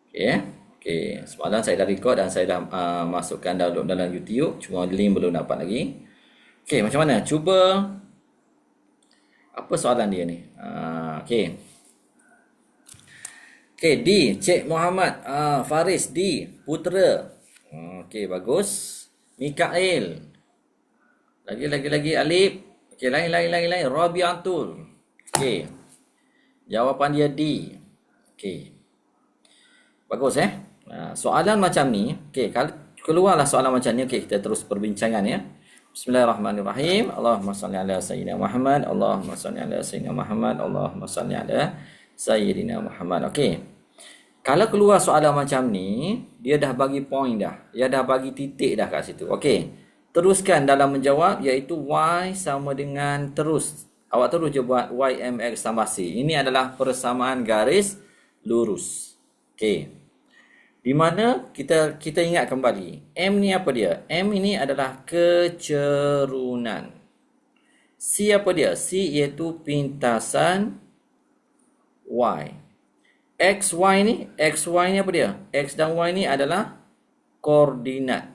Okey. Okey, semalam saya dah record dan saya dah masukkan download dalam YouTube, cuma link belum dapat lagi. Okey, macam mana? Cuba apa soalan dia ni? Okey. Okey, D, Cik Muhammad Faris D, Putera. Okey, bagus. Mikael. Lagi Alif. Okey, lain. Rabiatul. Okey, jawapan dia D. Okey. Bagus soalan macam ni, okey, kalau keluarlah soalan macam ni, okey, kita terus perbincangan ya. Bismillahirrahmanirrahim. Allahumma salli ala sayyidina Muhammad. Allahumma salli ala sayyidina Muhammad. Allahumma salli ala sayyidina Muhammad. Okey. Kalau keluar soalan macam ni, dia dah bagi point dah. Dia dah bagi titik dah kat situ. Okey. Teruskan dalam menjawab, iaitu Y sama dengan terus. Awak terus je buat YMX tambah C. Ini adalah persamaan garis lurus. Okey. Di mana kita ingat kembali, M ni apa dia? M ini adalah kecerunan. C apa dia? C iaitu pintasan Y. XY ni apa dia? X dan Y ni adalah koordinat.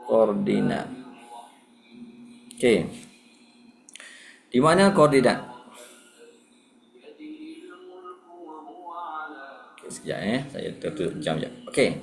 Koordinat. Okey. Di mana koordinat? Sekejap saya tutup jam je. Okey.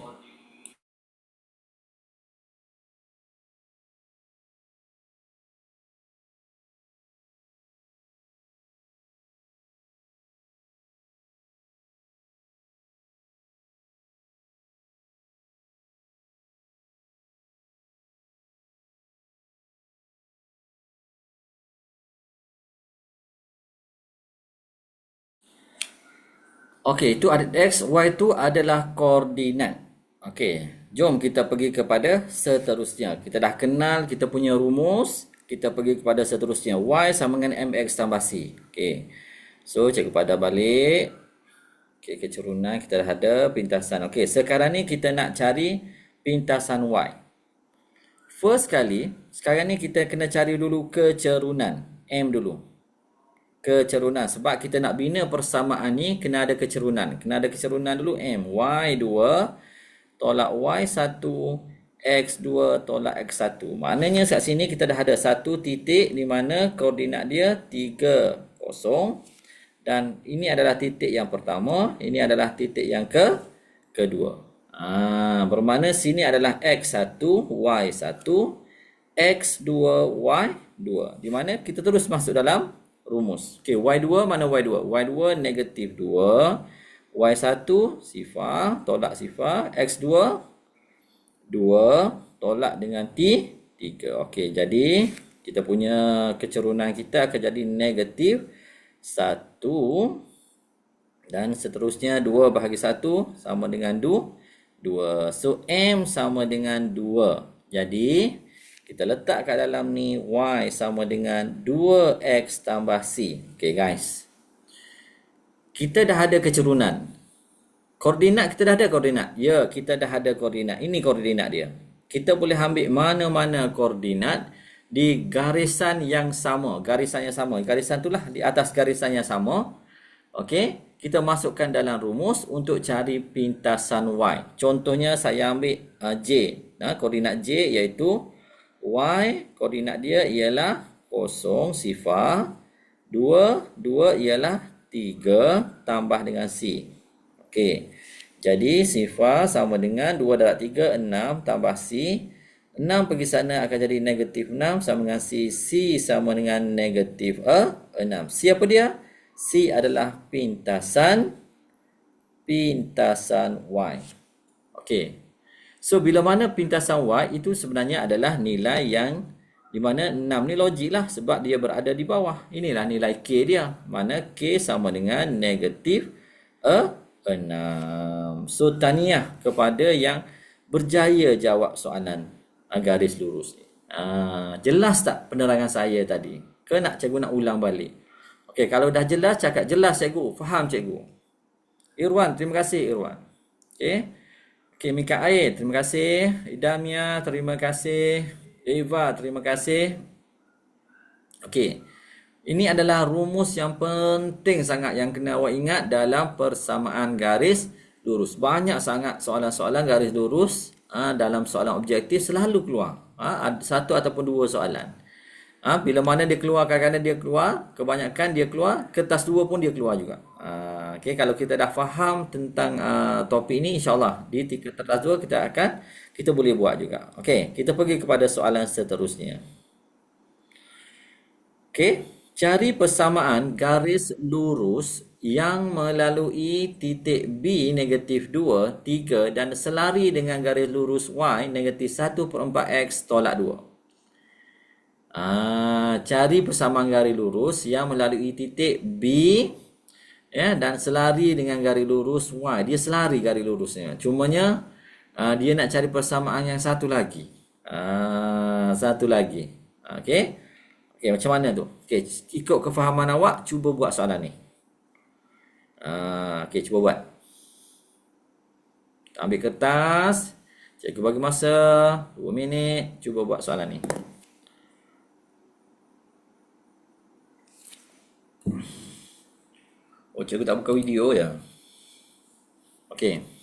Okey, itu ada X, Y itu adalah koordinat. Okey, jom kita pergi kepada seterusnya. Kita dah kenal kita punya rumus, kita pergi kepada seterusnya. Y sama dengan MX tambah C. Okey. So, cikgu pada balik. Okey, kecerunan kita dah ada pintasan. Okey, sekarang ni kita nak cari pintasan Y. First kali, sekarang ni kita kena cari dulu kecerunan. M dulu. Kecerunan. Sebab kita nak bina persamaan ni, kena ada kecerunan. Kena ada kecerunan dulu. M. Y2 tolak Y1. X2 tolak X1. Maknanya kat sini kita dah ada satu titik di mana koordinat dia 3, 0. Dan ini adalah titik yang pertama. Ini adalah titik yang kedua. Bermakna sini adalah X1, Y1, X2, Y2. Di mana kita terus masuk dalam rumus. Okey, Y2 mana Y2? Y2 negatif 2. Y1 sifar, tolak sifar. X2 2, tolak dengan 3. Okey, jadi kita punya kecerunan kita akan jadi negatif 1. Dan seterusnya 2 bahagi 1 sama dengan 2. So, M sama dengan 2. Jadi, kita letak kat dalam ni Y sama dengan 2X tambah C. Okay guys. Kita dah ada kecerunan. Koordinat kita dah ada koordinat. Ya, kita dah ada koordinat. Ini koordinat dia. Kita boleh ambil mana-mana koordinat di garisan yang sama. Garisan yang sama. Garisan itulah di atas garisan yang sama. Okey. Kita masukkan dalam rumus untuk cari pintasan Y. Contohnya saya ambil J. Koordinat J iaitu Y, koordinat dia ialah 0, sifar. 2 ialah 3 tambah dengan C. Okey. Jadi sifar sama dengan 2 darab 3, 6 tambah C. 6 pergi sana akan jadi negatif 6 sama dengan C. C sama dengan negatif 6. C apa dia? C adalah pintasan Y. Okey. So, bila mana pintasan Y itu sebenarnya adalah nilai yang di mana 6 ni logik lah sebab dia berada di bawah. Inilah nilai K dia. Mana K sama dengan negatif 6. So, tahniah kepada yang berjaya jawab soalan garis lurus ni. Jelas tak penerangan saya tadi? Ke nak cikgu nak ulang balik? Okey, kalau dah jelas, cakap jelas cikgu. Faham cikgu? Irwan, terima kasih Irwan. Okey. Okey, Mikael, terima kasih. Idamia, terima kasih. Eva, terima kasih. Okey. Ini adalah rumus yang penting sangat yang kena awak ingat dalam persamaan garis lurus. Banyak sangat soalan-soalan garis lurus dalam soalan objektif selalu keluar. Satu ataupun dua soalan. Bila mana dia keluar, kadang-kadang dia keluar, kebanyakan dia keluar, kertas dua pun dia keluar juga. Okay, kalau kita dah faham tentang topik ini, insyaAllah di kertas dua kita boleh buat juga. Okay, kita pergi kepada soalan seterusnya. Okay. Cari persamaan garis lurus yang melalui titik B negatif 2, 3 dan selari dengan garis lurus Y negatif 1/4X tolak 2. Cari persamaan garis lurus yang melalui titik B dan selari dengan garis lurus Y. Dia selari garis lurusnya. Cumanya dia nak cari persamaan yang satu lagi. Satu lagi. Okey. Okey, macam mana tu? Okey, ikut kefahaman awak, cuba buat soalan ni. Okey, cuba buat. Ambil kertas. Cikgu bagi masa 2 minit. Cuba buat soalan ni. Oh, cikgu tak buka video je. Okey.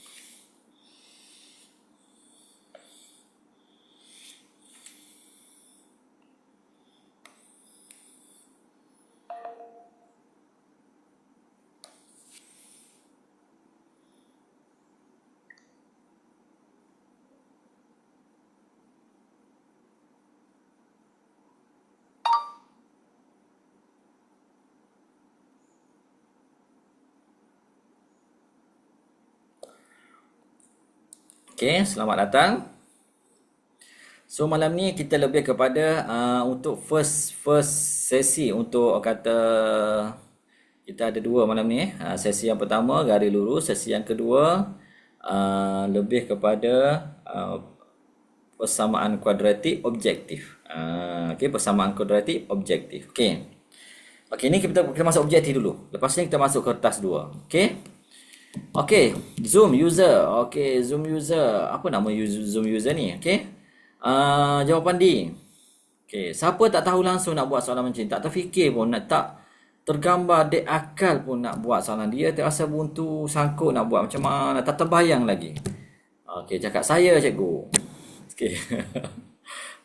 Okey, selamat datang. So malam ni kita lebih kepada untuk first sesi untuk kata kita ada dua malam ni. Sesi yang pertama garis lurus, sesi yang kedua lebih kepada persamaan kuadratik objektif. Okey, persamaan kuadratik objektif. Okey. Okey, ni kita masuk objektif dulu. Lepas ni kita masuk kertas 2. Okey. Okey, Zoom user. Okey, Zoom user. Apa nama Zoom user ni? Okey. Jawapan D. Okey, siapa tak tahu langsung nak buat soalan macam ni, tak terfikir pun, tak tergambar dek akal pun nak buat soalan, dia terasa buntu sangkut nak buat macam mana, tak terbayang lagi. Okey, cakap saya cikgu. Okey.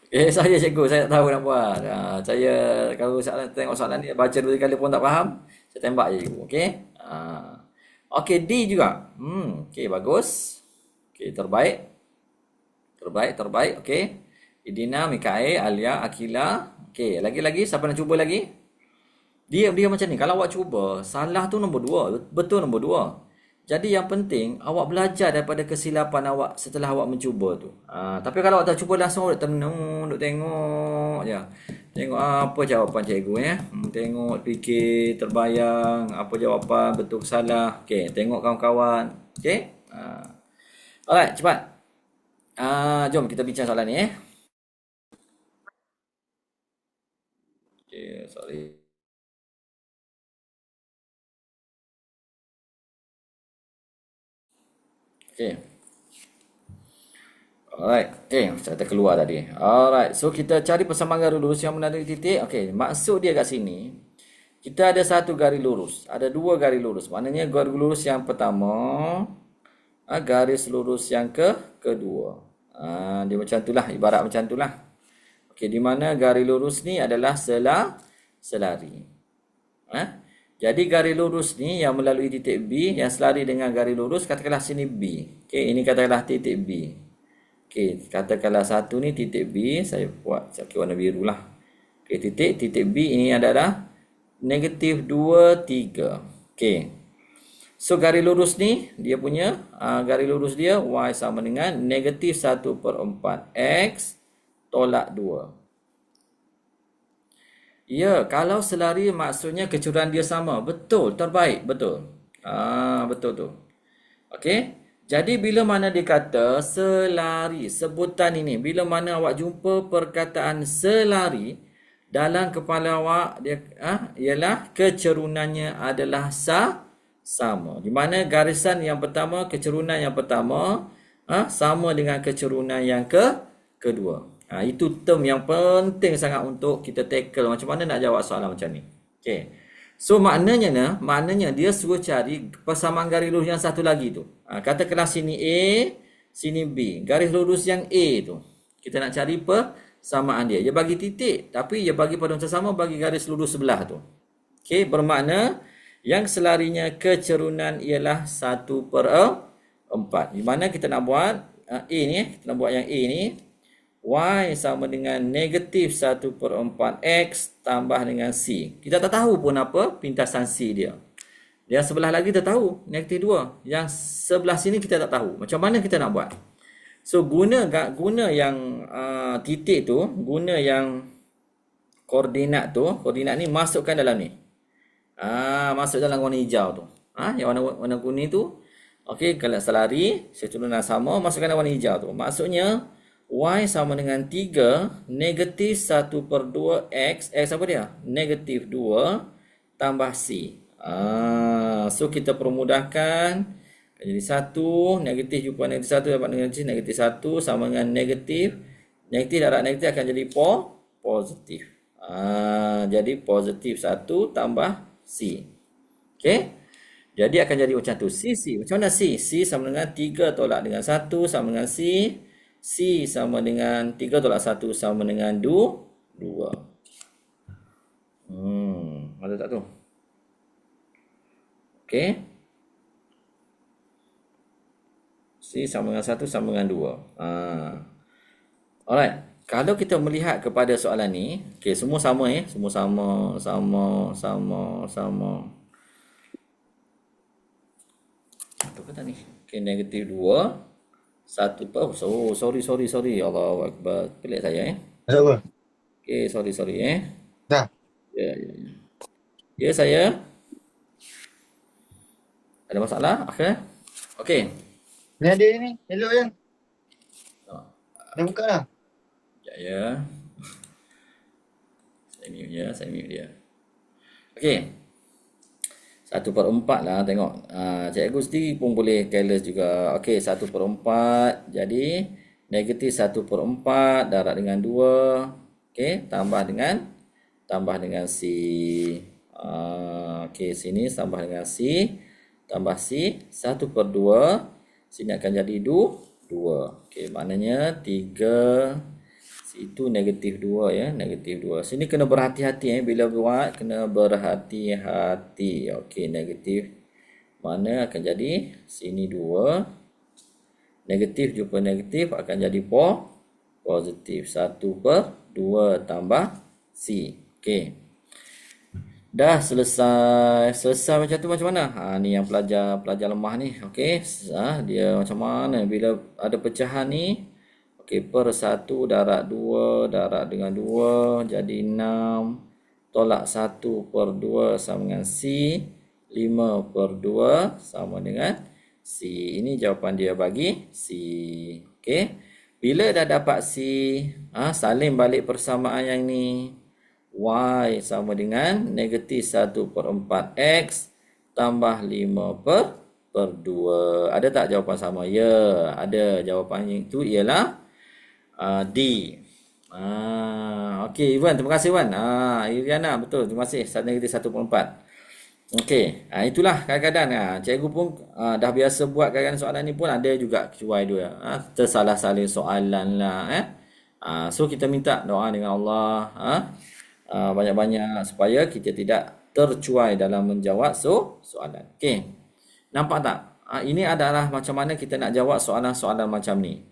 Okey, saya cikgu, saya tak tahu nak buat. Saya kalau tengok soalan ni baca 2 kali pun tak faham, saya tembak je cikgu. Okey. Okey, D juga. Okey, bagus. Okey, terbaik. Okey. Idina, Mikael, Alia, Akila. Okey, lagi-lagi siapa nak cuba lagi? Dia macam ni. Kalau awak cuba, salah tu nombor 2, betul nombor 2. Jadi yang penting awak belajar daripada kesilapan awak setelah awak mencuba tu. Tapi kalau awak tak cuba langsung, duk tenung, duk tengok je. Tengok apa jawapan cikgu ya. Tengok, fikir, terbayang apa jawapan, betul ke salah. Okey, tengok kawan-kawan. Okey? Alright, cepat. Jom kita bincang soalan ni . Okey, sorry. Okey. Alright. Okey, saya terkeluar tadi. Alright. So kita cari persamaan garis lurus yang melalui titik. Okey, maksud dia kat sini, kita ada satu garis lurus, ada dua garis lurus. Maknanya garis lurus yang pertama, garis lurus yang kedua. Dia macam itulah, ibarat macam itulah. Okey, di mana garis lurus ni adalah selari. Jadi garis lurus ni yang melalui titik B yang selari dengan garis lurus, katakanlah sini B. Okey, ini katakanlah titik B. Okey, katakanlah satu ni titik B, saya buat pakai warna biru lah. Okey, titik B ini adalah negatif 2, 3. Okey. So garis lurus ni dia punya garis lurus dia Y sama dengan negatif 1/4X tolak 2. Ya, kalau selari maksudnya kecurangan dia sama. Betul, terbaik, betul. Betul tu. Okey. Jadi bila mana dikata selari, sebutan ini, bila mana awak jumpa perkataan selari, dalam kepala awak dia ialah kecerunannya adalah sama. Di mana garisan yang pertama, kecurunan yang pertama sama dengan kecurunan yang kedua. Itu term yang penting sangat untuk kita tackle macam mana nak jawab soalan macam ni. Okey. So maknanya dia suruh cari persamaan garis lurus yang satu lagi tu. Katakanlah sini A, sini B. Garis lurus yang A tu. Kita nak cari persamaan dia. Dia bagi titik, tapi dia bagi pada sama bagi garis lurus sebelah tu. Okey, bermakna yang selarinya kecerunan ialah 1/4. Di mana kita nak buat A ni, kita nak buat yang A ni. Y sama dengan negatif 1/4 X tambah dengan C. Kita tak tahu pun apa pintasan C dia. Yang sebelah lagi kita tahu, negatif 2. Yang sebelah sini kita tak tahu. Macam mana kita nak buat? So, guna yang titik tu, guna yang koordinat tu, koordinat ni masukkan dalam ni. Masuk dalam warna hijau tu. Yang warna kuning tu. Okey, kalau selari, kecerunan sama, masukkan dalam warna hijau tu. Maksudnya, Y sama dengan 3 negatif 1/2 X. X apa dia? Negatif 2 tambah C. So kita permudahkan. Jadi 1 negatif jumpa negatif 1 dapat negatif 1 sama dengan negatif. Negatif darab negatif akan jadi positif. Jadi positif 1 tambah C. Okey. Jadi akan jadi macam tu. C. Macam mana C? C sama dengan 3 tolak dengan 1 sama dengan C. C sama dengan 3 tolak 1 sama dengan 2. Ada tak tu? Okey. C sama dengan 1 sama dengan 2. Alright. Kalau kita melihat kepada soalan ni, okey, semua sama semua sama. Apa kata ni? Okey, negatif 2. 1 sorry. Allahu Akbar. Pelik saya Ada apa? Okey, sorry Dah. Ya, saya ada masalah akhir. Okey. Ni ada ni. Elok je. Dah buka dah. Ya. Saya mute dia. Okey. 1/4 lah tengok. Cikgu sendiri pun boleh careless juga. Okey, 1/4. Jadi negatif 1/4 darab dengan 2. Okey, tambah dengan C. Okey, sini tambah dengan C. Tambah C 1/2. Sini akan jadi 2. Okey, maknanya 3. Itu negatif 2 ya, negatif 2. Sini kena berhati-hati bila buat, kena berhati-hati. Okey, negatif mana akan jadi sini 2. Negatif jumpa negatif akan jadi positif. 1/2 tambah C. Okey. Dah selesai macam tu macam mana? Ni yang pelajar lemah ni. Okey, dia macam mana bila ada pecahan ni? Okey, per 1 darab 2 darab dengan 2 jadi 6 tolak 1/2 sama dengan C. 5/2 sama dengan C. Ini jawapan dia bagi C. Okey. Bila dah dapat C, salin balik persamaan yang ni. Y sama dengan negatif 1/4 X tambah 5/2. Ada tak jawapan sama? Ya, ada. Jawapannya itu ialah D. Okey, Iwan, terima kasih Iwan. Iriana, betul, terima kasih. Negatif 1/4. Okey, itulah kadang-kadang cikgu pun dah biasa buat kadang-kadang soalan ni pun ada juga cuai dia. Tersalah salin soalan lah. So kita minta doa dengan Allah. Banyak-banyak supaya kita tidak tercuai dalam menjawab soalan. Okey. Nampak tak? Ini adalah macam mana kita nak jawab soalan-soalan macam ni.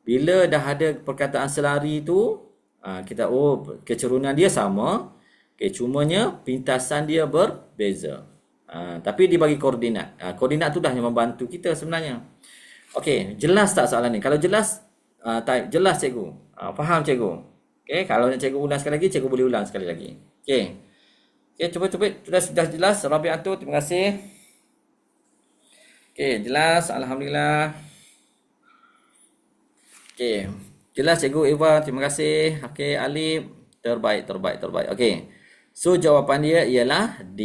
Bila dah ada perkataan selari tu, kita kecerunan dia sama. Okay, cumanya pintasan dia berbeza. Tapi dia bagi koordinat. Koordinat tu dah yang membantu kita sebenarnya. Okey, jelas tak soalan ni? Kalau jelas, type jelas cikgu. Faham cikgu? Okey, kalau nak cikgu ulang sekali lagi, cikgu boleh ulang sekali lagi. Okey. Okey, cuba sudah jelas. Rabi'atu, terima kasih. Okey, jelas. Alhamdulillah. Okey. Jelas cikgu Eva, terima kasih. Okey, Alif, terbaik. Okey. So jawapan dia ialah D.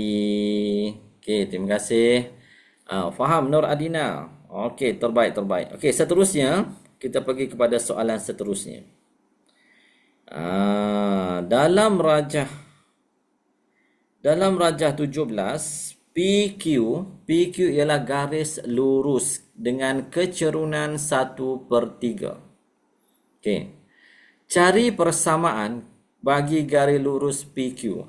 Okey, terima kasih. Faham Nur Adina. Okey, terbaik. Okey, seterusnya kita pergi kepada soalan seterusnya. Dalam rajah 17, PQ ialah garis lurus dengan kecerunan 1/3. Okey. Cari persamaan bagi garis lurus PQ.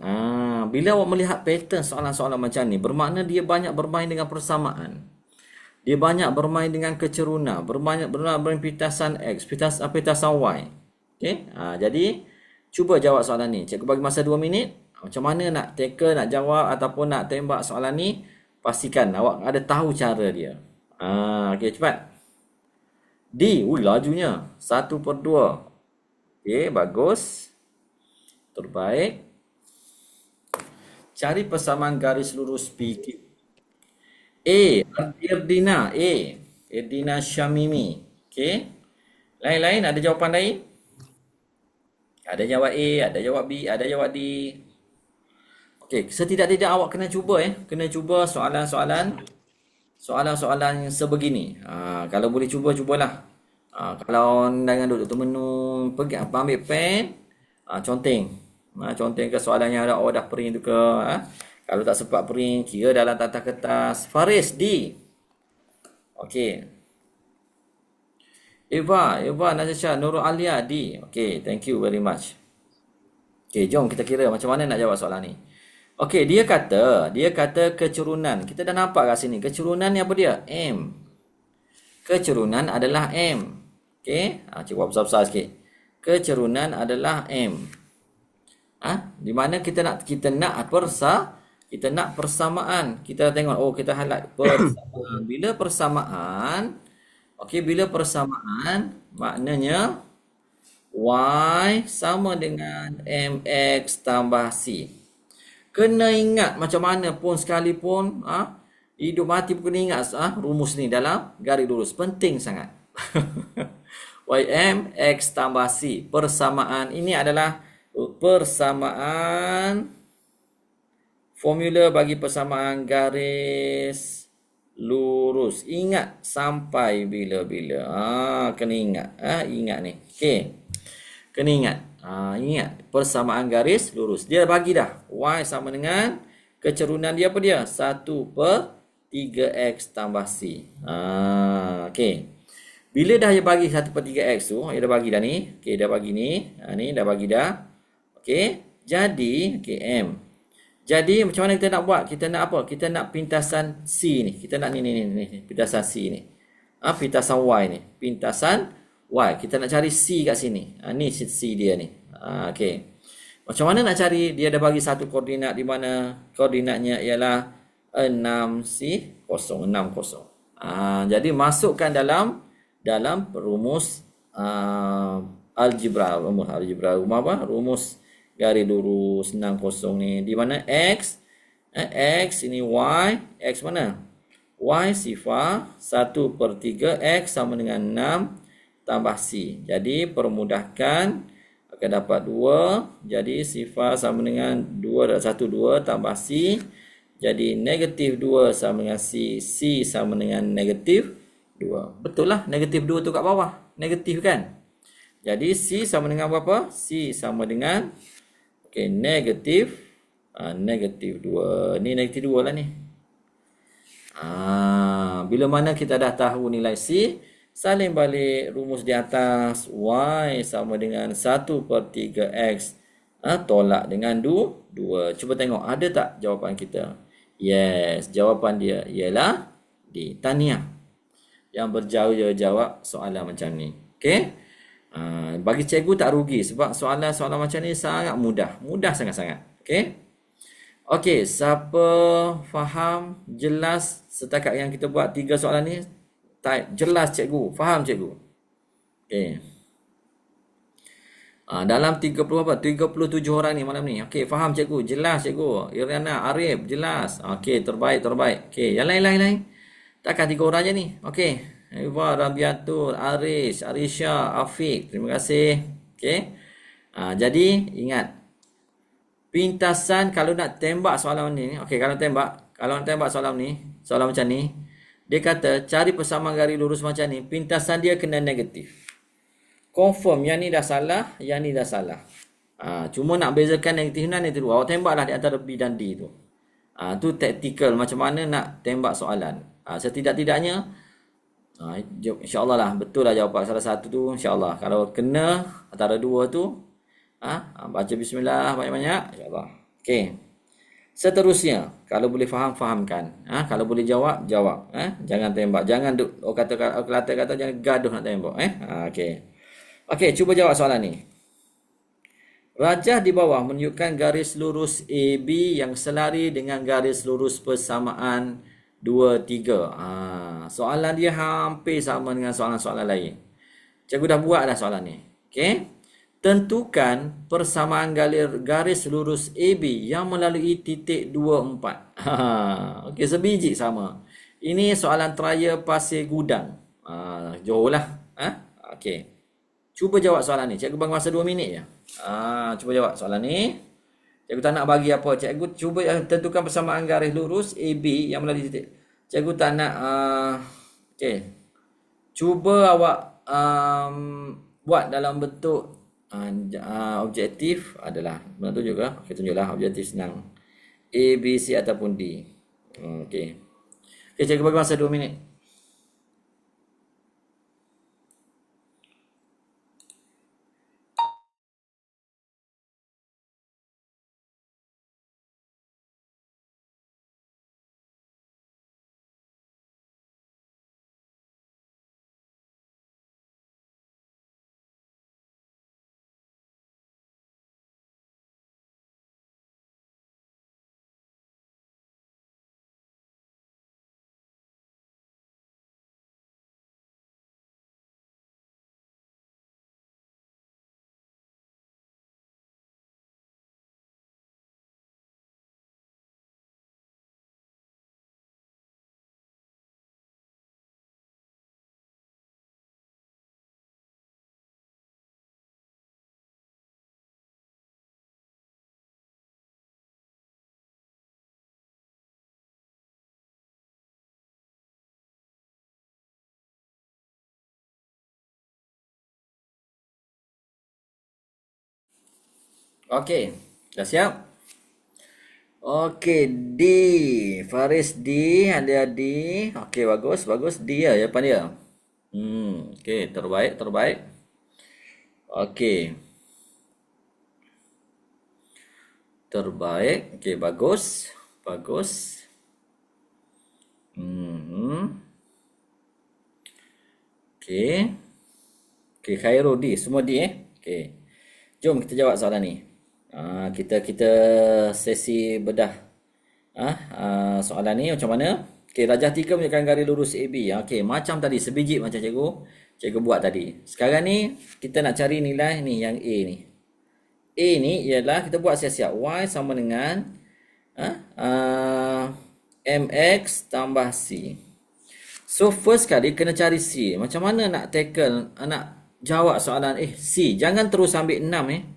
Bila awak melihat pattern soalan-soalan macam ni, bermakna dia banyak bermain dengan persamaan. Dia banyak bermain dengan kecerunan, bermain pintasan X, pintasan Y. Okey. Jadi cuba jawab soalan ni. Cikgu bagi masa 2 minit. Macam mana nak tackle, nak jawab ataupun nak tembak soalan ni, pastikan awak ada tahu cara dia. Okey, cepat. D, lajunya 1/2. Okey, bagus. Terbaik. Cari persamaan garis lurus PQ. Erdina Syamimi. Okey. Lain-lain, ada jawapan lain? Ada jawab A, ada jawab B, ada jawab D. Okey, setidak-tidak awak kena cuba Kena cuba soalan-soalan yang sebegini. Kalau boleh cubalah. Kalau jangan duduk termenung, pergi ambil pen, conteng. Conteng ke soalan yang awak dah print tu ke. Kalau tak sempat print, kira dalam tata kertas. Faris D. Okey. Eva Natasha Nurul Alia D. Okey, thank you very much. Okey, jom kita kira macam mana nak jawab soalan ni. Okey, dia kata kecerunan. Kita dah nampak kat sini. Kecerunan ni apa dia? M. Kecerunan adalah M. Okey, cikgu buat besar-besar sikit. Kecerunan adalah M. Di mana kita nak persamaan. Kita tengok, kita highlight persamaan. Bila persamaan, maknanya Y sama dengan MX tambah C. Kena ingat macam mana pun sekalipun, hidup mati pun kena ingat rumus ni dalam garis lurus. Penting sangat. YMX tambah C. Persamaan. Ini adalah persamaan, formula bagi persamaan garis lurus. Ingat sampai bila-bila. Kena ingat. Ingat ni. Okey. Kena ingat. Ingat persamaan garis lurus. Dia bagi dah. Y sama dengan kecerunan dia apa dia? 1/3x tambah C. Okey. Bila dah dia bagi 1/3x tu, dia dah bagi dah ni. Okey, dah bagi ni. Ni dah bagi dah. Okey. Jadi, M. Jadi macam mana kita nak buat? Kita nak apa? Kita nak pintasan C ni. Kita nak ni pintasan C ni. Pintasan Y ni. Pintasan Y. Kita nak cari C kat sini. Ni C dia ni. Okey. Macam mana nak cari? Dia dah bagi satu koordinat di mana koordinatnya ialah 60. Jadi masukkan dalam rumus algebra. Rumus garis lurus 60 ni. Di mana X ini Y. X mana? Y sifar 1/3 X sama dengan 6 tambah C. Jadi permudahkan akan dapat 2. Jadi sifar sama dengan 2 tambah C. Jadi negatif 2 sama dengan C. C sama dengan negatif 2. Betul lah, negatif 2 tu kat bawah. Negatif kan? Jadi C sama dengan berapa? C sama dengan negatif 2. Ni negatif 2 lah ni. Bila mana kita dah tahu nilai C, salin balik rumus di atas. Y sama dengan 1/3x. Tolak dengan 2. Cuba tengok ada tak jawapan kita. Yes, jawapan dia ialah D. Tahniah yang berjaya-jawab soalan macam ni. Okey. Bagi cikgu tak rugi sebab soalan-soalan macam ni sangat mudah. Mudah sangat-sangat. Okey. Okey, siapa faham jelas setakat yang kita buat 3 soalan ni? Type jelas cikgu, faham cikgu. Okey. Dalam 37 orang ni malam ni. Okey, faham cikgu, jelas cikgu. Iriana, Arif, jelas. Okey, terbaik. Okey, yang lain. Takkan 3 orang je ni. Okey. Eva, Rabiatul, Aris, Arisha, Afiq. Terima kasih. Okey. Jadi ingat, pintasan kalau nak tembak soalan ni. Okey, kalau nak tembak soalan macam ni, dia kata cari persamaan garis lurus macam ni, pintasan dia kena negatif. Confirm yang ni dah salah, yang ni dah salah. Cuma nak bezakan negatif 6, negatif 2. Awak tembaklah di antara B dan D tu. Tu tactical macam mana nak tembak soalan. Setidak-tidaknya, insyaAllah lah, betul lah jawapan salah satu tu, insyaAllah. Kalau kena antara dua tu, baca bismillah banyak-banyak, insyaAllah. Okey. Seterusnya, kalau boleh faham, fahamkan. Kalau boleh jawab, jawab. Jangan tembak. Jangan duk, Kelantan kata jangan gaduh nak tembak. Okey. Okey, cuba jawab soalan ni. Rajah di bawah menunjukkan garis lurus AB yang selari dengan garis lurus persamaan 2, 3. Soalan dia hampir sama dengan soalan-soalan lain. Cikgu dah buat dah soalan ni. Okey. Tentukan persamaan garis lurus AB yang melalui titik 2, 4. Okey, sebiji sama. Ini soalan trial Pasir Gudang. Johor lah. Okey. Cuba jawab soalan ni. Cikgu bagi masa 2 minit je. Cuba jawab soalan ni. Cikgu tak nak bagi apa. Cikgu cuba tentukan persamaan garis lurus AB yang melalui titik. Cikgu tak nak... Okey. Cuba awak buat dalam bentuk objektif adalah. Benar tu juga. Okey, tunjuklah objektif senang. A, B, C ataupun D. Okey. Okey, cikgu bagi masa 2 minit. Okey, dah siap? Okey, D. Faris D, ada D. Okey, bagus, bagus. D ya jawapan dia. Okey, terbaik, terbaik. Okey. Terbaik. Okey, bagus. Bagus. Okey. Okey, Khairul D, semua D Okey. Jom kita jawab soalan ni. Kita sesi bedah soalan ni macam mana. Okey, rajah 3 menunjukkan garis lurus AB. Okey, macam tadi sebiji macam cikgu buat tadi. Sekarang ni kita nak cari nilai ni yang A ni. A ni ialah kita buat siap-siap. Y sama dengan MX tambah C. So first kali kena cari C. Macam mana nak tackle, nak jawab soalan C. Jangan terus ambil 6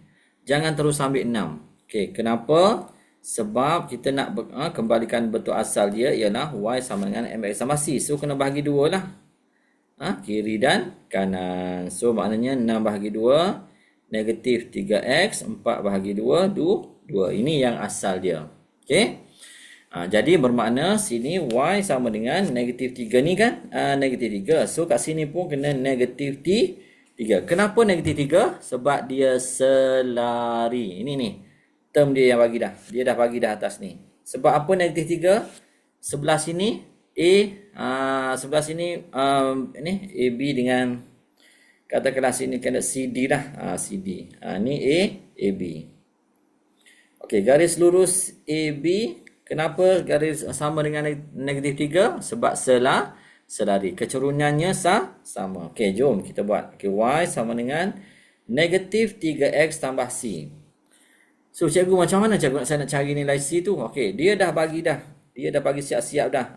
Jangan terus ambil 6. Okey, kenapa? Sebab kita nak kembalikan bentuk asal dia ialah Y sama dengan MX sama C. So kena bahagi 2 lah. Kiri dan kanan. So maknanya 6 bahagi 2 negatif 3X 4 bahagi 2 2. Ini yang asal dia. Okey. Jadi bermakna sini Y sama dengan negatif 3 ni kan? Negatif 3. So kat sini pun kena negatif 3. Kenapa negatif 3? Sebab dia selari. Ini ni. Term dia yang bagi dah. Dia dah bagi dah atas ni. Sebab apa negatif 3? Sebelah sini A. Sebelah sini ni AB dengan katakanlah sini kena CD dah. CD. Ni A, AB. Okey, garis lurus AB. Kenapa garis sama dengan negatif 3? Sebab selari. Kecerunannya sama. Okey, jom kita buat. Okey, Y sama dengan negatif 3X tambah C. So, cikgu macam mana cikgu saya nak cari nilai C tu? Okey, dia dah bagi dah. Dia dah bagi siap-siap dah.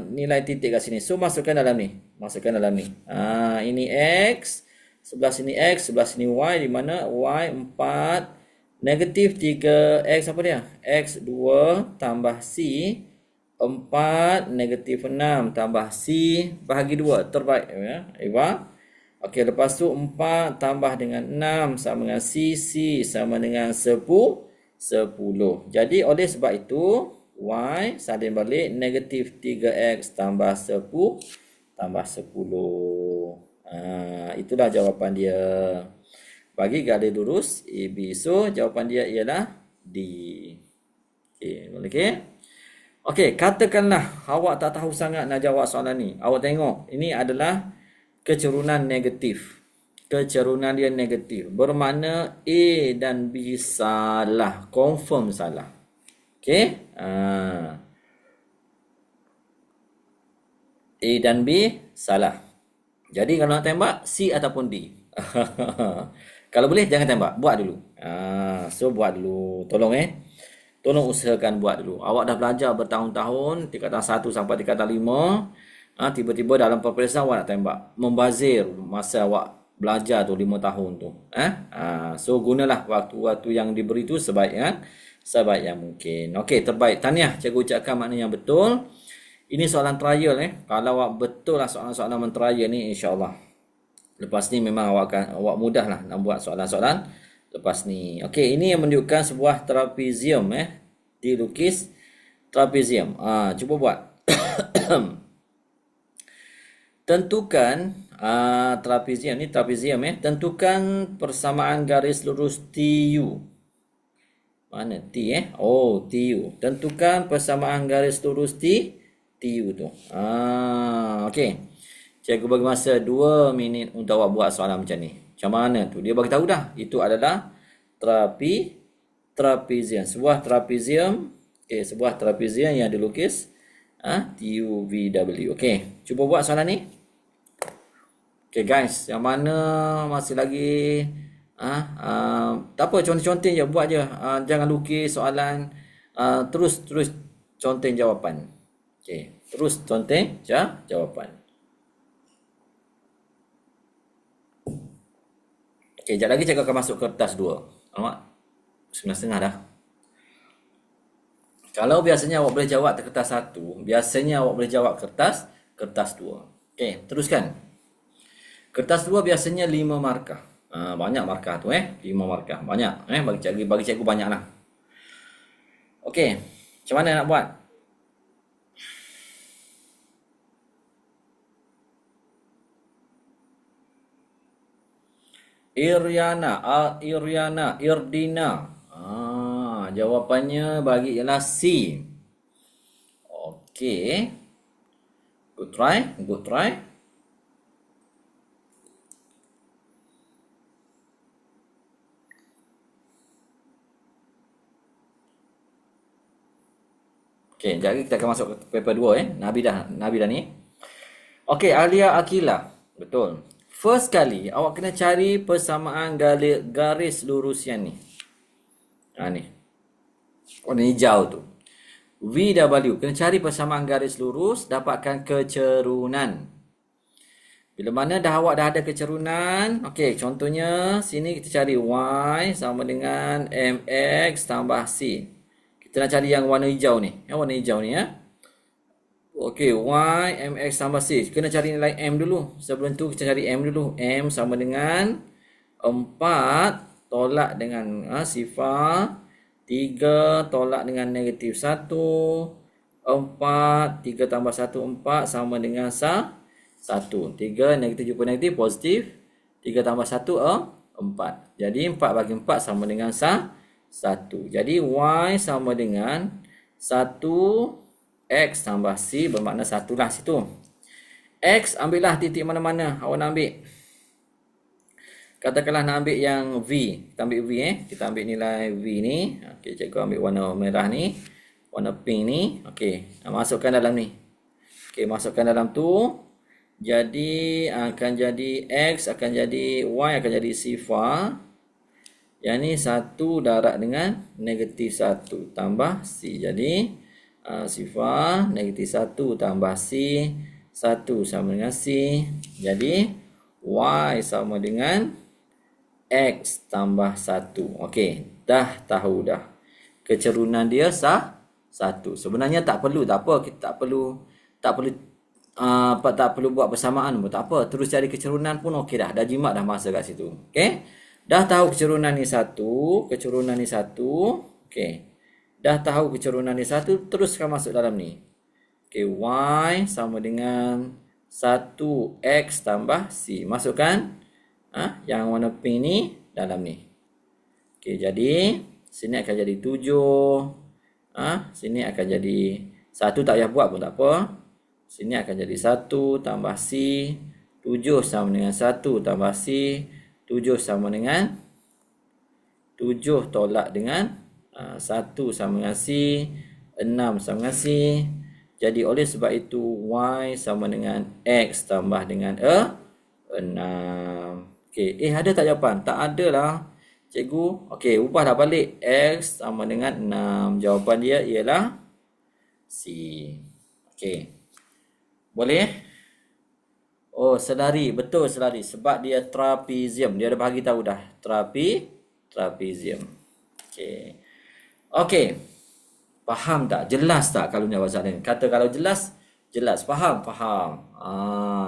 Nilai titik kat sini. So, masukkan dalam ni. Ini X. Sebelah sini X. Sebelah sini Y. Di mana Y 4. Negatif 3X apa dia? X 2 tambah C. 4 negatif 6 tambah C bahagi 2. Terbaik ya. Eva. Okey, lepas tu 4 tambah dengan 6 sama dengan C. C sama dengan 10. Jadi oleh sebab itu, Y salin balik negatif 3X tambah 10 tambah 10. Itulah jawapan dia. Bagi garis lurus AB. So, jawapan dia ialah D. Okey, boleh ke? Okey, katakanlah awak tak tahu sangat nak jawab soalan ni. Awak tengok, ini adalah kecerunan negatif. Kecerunan dia negatif. Bermakna A dan B salah. Confirm salah. Okey? A dan B salah. Jadi kalau nak tembak, C ataupun D. Kalau boleh, jangan tembak. Buat dulu. So, buat dulu. Tolong Tolong usahakan buat dulu. Awak dah belajar bertahun-tahun, tingkatan 1 sampai tingkatan 5. Tiba-tiba dalam peperiksaan awak nak tembak. Membazir masa awak belajar tu 5 tahun tu. So, gunalah waktu-waktu yang diberi tu sebaik yang mungkin. Okey, terbaik. Tahniah, cikgu ucapkan makna yang betul. Ini soalan trial. Kalau awak betul lah soalan-soalan trial ni, insyaAllah. Lepas ni memang awak mudah lah nak buat soalan-soalan lepas ni. Okey, ini yang menunjukkan sebuah trapezium. Dilukis trapezium. Cuba buat. Tentukan trapezium ni tentukan persamaan garis lurus TU. Mana T Oh, TU. Tentukan persamaan garis lurus TU tu. Okey. Cikgu bagi masa 2 minit untuk awak buat soalan macam ni. Macam mana tu? Dia bagi tahu dah. Itu adalah trapezium. Sebuah trapezium. Okey, sebuah trapezium yang dilukis TUVW. Okey, cuba buat soalan ni. Okey guys, yang mana masih lagi tak apa, contoh-contoh je, buat je. Jangan lukis soalan. Terus contoh jawapan. Okey, terus contoh jawapan. Okey, sekejap lagi cikgu akan masuk kertas 2. Alamak, 9.30 dah. Kalau biasanya awak boleh jawab kertas 1, biasanya awak boleh jawab kertas 2. Okey, teruskan. Kertas 2 biasanya 5 markah. Banyak markah tu 5 markah. Banyak bagi cikgu banyaklah. Okey, macam mana nak buat? Irdina. Jawapannya bagi ialah C. Okey. Good try. Okey, jadi kita akan masuk ke paper 2 Nabi dah ni. Okey, Alia Akila. Betul. First kali awak kena cari persamaan garis lurus yang ni. Ni. Warna hijau tu. VW. Kena cari persamaan garis lurus, dapatkan kecerunan. Bila mana awak dah ada kecerunan, okey, contohnya sini kita cari Y sama dengan MX tambah C. Kita nak cari yang warna hijau ni. Warna hijau ni Okey, Y, MX tambah C. Kena cari nilai M dulu. Sebelum tu kita cari M dulu. M sama dengan 4 tolak dengan sifar. 3 tolak dengan negatif 1. 4, 3 tambah 1, 4 sama dengan 1. 3, negatif jumpa negatif, positif. 3 tambah 1, 4. Jadi 4 bagi 4 sama dengan 1. Jadi Y sama dengan 1 X tambah C bermakna 1 lah situ. X ambillah titik mana-mana awak nak ambil. Katakanlah nak ambil yang V. Kita ambil V Kita ambil nilai V ni. Okey, cikgu ambil warna merah ni. Warna pink ni. Okey, masukkan dalam ni. Okey, masukkan dalam tu. Jadi akan jadi X akan jadi Y akan jadi sifar. Yang ni 1 darab dengan negatif 1 tambah C. Jadi sifar negatif 1 tambah C, 1 sama dengan C. Jadi Y sama dengan X tambah 1. Okey, dah tahu dah. Kecerunan dia 1. Sebenarnya tak perlu, tak apa, kita tak perlu tak perlu buat persamaan pun tak apa. Terus cari kecerunan pun okey dah. Dah jimat dah masa kat situ. Okey. Dah tahu kecerunan ni satu, kecerunan ni satu. Okey. Dah tahu kecerunan ni satu, teruskan masuk dalam ni. Okey, Y sama dengan 1X tambah C. Masukkan yang warna pink ni dalam ni. Okey, jadi sini akan jadi 7. Sini akan jadi 1 tak payah buat pun tak apa. Sini akan jadi 1 tambah C. 7 sama dengan 1 tambah C. 7 sama dengan 7 tolak dengan 1 sama dengan C. 6 sama dengan C. Jadi oleh sebab itu Y sama dengan X tambah dengan 6. Okey, ada tak jawapan? Tak ada lah, cikgu. Okey, ubah dah balik. X sama dengan 6. Jawapan dia ialah C. Okey. Boleh? Oh, selari. Betul selari. Sebab dia trapezium. Dia dah bagi tahu dah. Trapezium. Okey. Okey. Faham tak? Jelas tak kalau jawab soalan ni? Kata kalau jelas, jelas. Faham? Faham.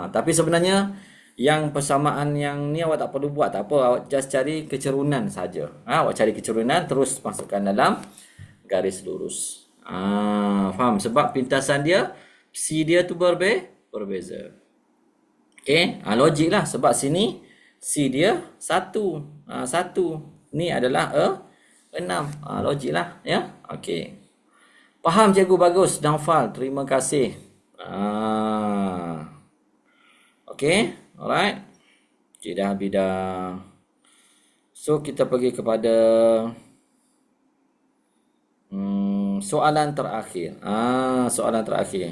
Tapi sebenarnya yang persamaan yang ni awak tak perlu buat. Tak apa. Awak just cari kecerunan saja. Awak cari kecerunan terus masukkan dalam garis lurus. Faham? Sebab pintasan dia, C dia tu berbeza. Okey, logik lah. Sebab sini C dia 1. 1. Ni adalah 6. Logik lah. Ya? Okey. Faham cikgu, bagus. Naufal, terima kasih. Okey, alright. Okey, dah bidang. So, kita pergi kepada soalan terakhir. Soalan terakhir.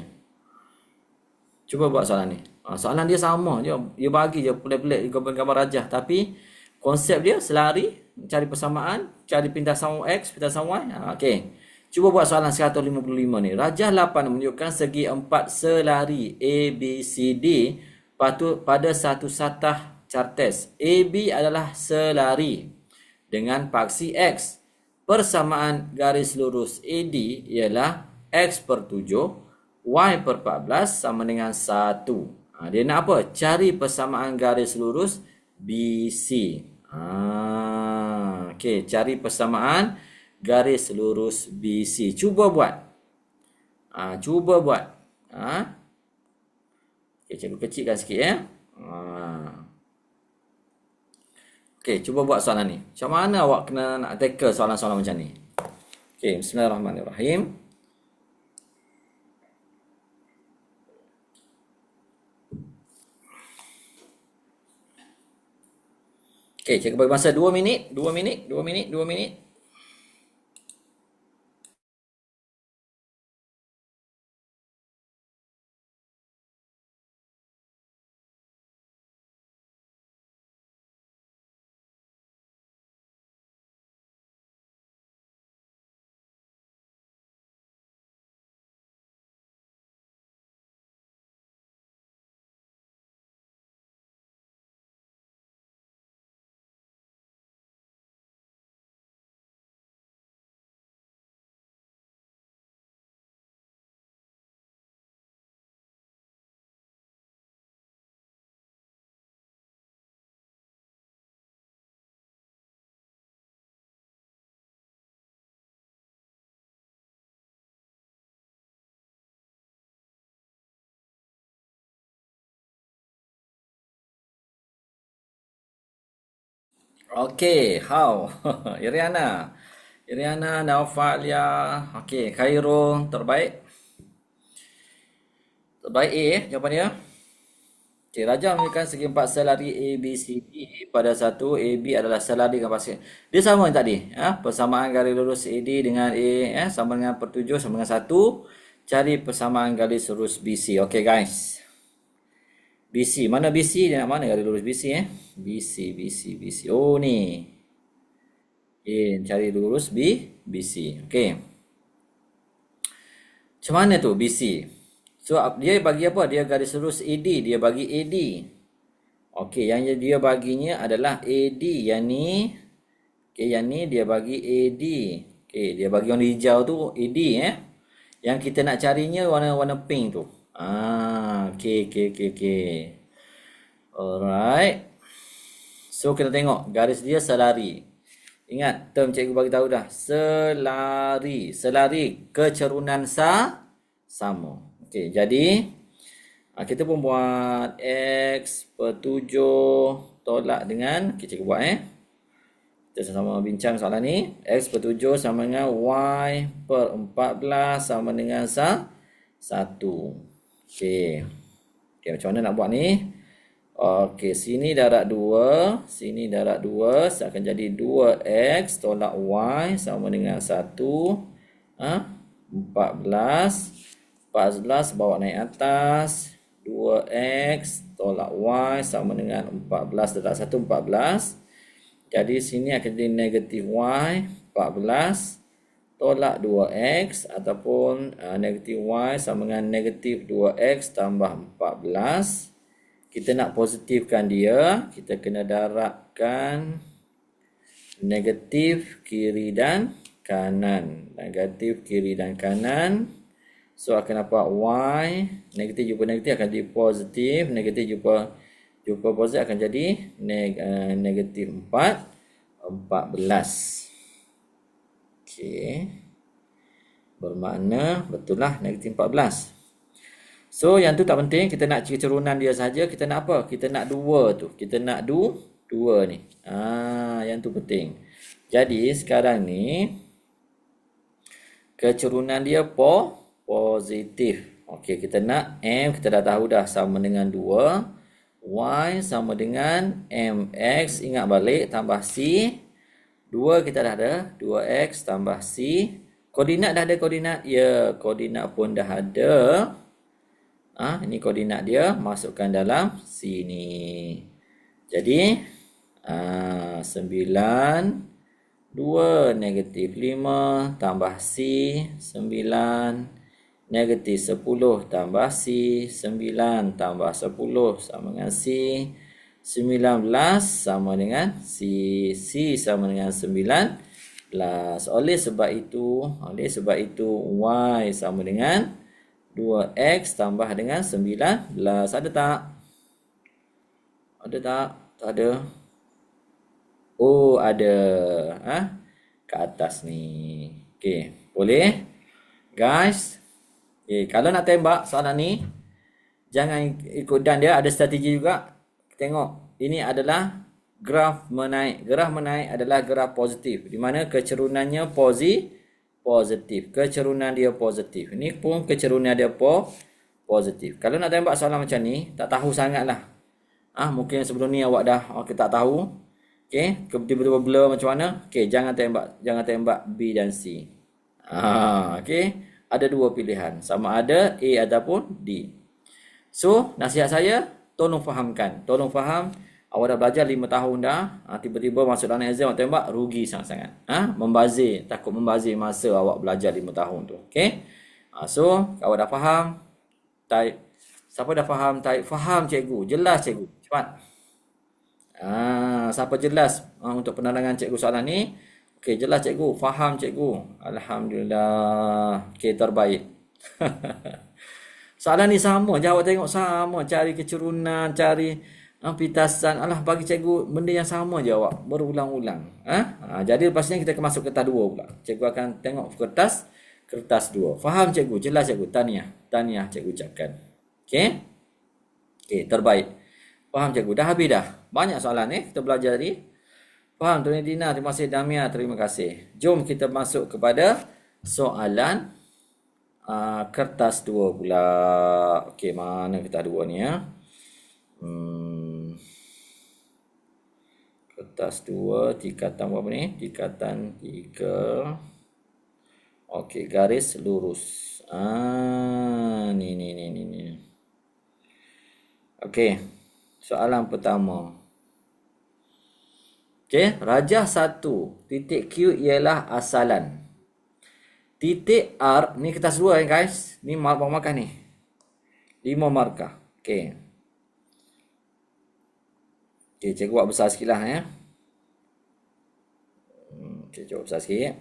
Cuba buat soalan ni. Soalan dia sama je. Dia bagi je pelik-pelik gambar rajah. Tapi konsep dia selari, cari persamaan, cari pintasan X, pintasan Y. Okey. Cuba buat soalan 155 ni. Rajah 8 menunjukkan segi 4 selari A, B, C, D pada satu satah cartes. AB adalah selari dengan paksi X. Persamaan garis lurus AD ialah X per 7, Y per 14 sama dengan 1. Dia nak apa? Cari persamaan garis lurus BC. Okey, cari persamaan garis lurus BC. Cuba buat. Cuba buat. Okey, cikgu kecilkan sikit ya. Okey, cuba buat soalan ni. Macam mana awak kena nak tackle soalan-soalan macam ni? Okey, bismillahirrahmanirrahim. Okey, cikgu bagi masa 2 minit, 2 minit, 2 minit, 2 minit. Okey, how? Iriana. Iriana, Naufalia. Okey, Khairul, terbaik. Terbaik A, jawapan dia. Okey, Raja menunjukkan segi 4 selari A, B, C, D pada 1. AB adalah selari dengan paksi. Dia sama yang tadi. Persamaan garis lurus AD dengan A, sama dengan per 7, sama dengan 1. Cari persamaan garis lurus BC. Okey, guys. BC. Mana BC? Dia nak mana garis lurus BC BC. Oh ni. Okay, cari lurus BC. Okey. Macam mana tu BC? So dia bagi apa? Dia garis lurus AD. Dia bagi AD. Okey, yang dia baginya adalah AD. Yang ni. Okey, yang ni dia bagi AD. Okey, dia bagi warna hijau tu AD Yang kita nak carinya warna pink tu. Okay. Alright. So kita tengok garis dia selari. Ingat term cikgu bagi tahu dah. Selari kecerunan sama. Okey, jadi kita pun buat X per 7 tolak dengan cikgu buat kita sama bincang soalan ni. X per 7 sama dengan Y per 14 sama dengan 1. Okey. Okey, macam mana nak buat ni? Okey, sini darab 2, sini darab 2, akan jadi 2x tolak y sama dengan 1. 14 bawa naik atas. 2x tolak y sama dengan 14 darab 1, 14. Jadi sini akan jadi negatif y 14 tolak 2x ataupun negatif y sama dengan negatif 2x tambah 14. Kita nak positifkan dia, kita kena darabkan negatif kiri dan kanan. Negatif kiri dan kanan. So akan dapat y, negatif jumpa negatif akan jadi positif, negatif jumpa positif akan jadi negatif 14. Okey. Bermakna betul lah negatif 14. So yang tu tak penting, kita nak kecerunan dia saja. Kita nak apa? Kita nak dua tu. Kita nak dua ni. Yang tu penting. Jadi sekarang ni kecerunan dia positif. Okey, kita nak M kita dah tahu dah sama dengan 2. Y sama dengan MX, ingat balik tambah C. 2 kita dah ada, 2X tambah C. Koordinat dah ada koordinat? Ya, koordinat pun dah ada. Ini koordinat dia, masukkan dalam sini. Jadi 9, 2 negatif 5 tambah C 9, negatif 10 tambah C 9 tambah 10 sama dengan C 19 sama dengan C. C sama dengan 19. Oleh sebab itu Y sama dengan 2X tambah dengan 19. Ada tak? Ada tak? Tak ada. Oh, ada. Ke atas ni. Okey, boleh? Guys. Okey, kalau nak tembak soalan ni, jangan ikut dan dia, ada strategi juga. Tengok, ini adalah graf menaik. Graf menaik adalah graf positif, di mana kecerunannya positif. Kecerunan dia positif. Ini pun kecerunan dia positif. Kalau nak tembak soalan macam ni, tak tahu sangatlah. Mungkin sebelum ni awak dah tak tahu. Okey, tiba-tiba blur macam mana? Okey, jangan tembak B dan C. Okey, ada dua pilihan, sama ada A ataupun D. So, nasihat saya, tolong fahamkan. Tolong faham. Awak dah belajar 5 tahun dah. Tiba-tiba masuk dalam exam awak tembak, rugi sangat-sangat. Membazir. Takut membazir masa awak belajar 5 tahun tu. Okey. So, awak dah faham. Type. Siapa dah faham? Type. Faham cikgu. Jelas cikgu. Cepat. Siapa jelas untuk penerangan cikgu soalan ni? Okey, jelas cikgu. Faham cikgu. Alhamdulillah. Okey, terbaik. Soalan ni sama je, awak tengok sama. Cari kecerunan, cari pitasan. Bagi cikgu benda yang sama je awak berulang-ulang. Jadi lepas ni kita akan masuk kertas 2 pula. Cikgu akan tengok kertas 2. Faham cikgu? Jelas cikgu? Tahniah cikgu ucapkan. Okey? Okey, terbaik. Faham cikgu? Dah habis dah. Banyak soalan kita belajar tadi. Faham Tuan Dina? Terima kasih Damia. Terima kasih. Jom kita masuk kepada soalan kertas 2 pula. Okey, mana kertas 2 ni Kertas 2, tingkatan berapa ni? Tingkatan 3. Okey, garis lurus. Ni. Okey, soalan pertama. Okey, rajah 1. Titik Q ialah asalan. Titik R, ni kertas 2 guys. Ni markah ni. 5 markah. Okey. Okey, cikgu buat besar sikit lah Okey, cuba besar sikit.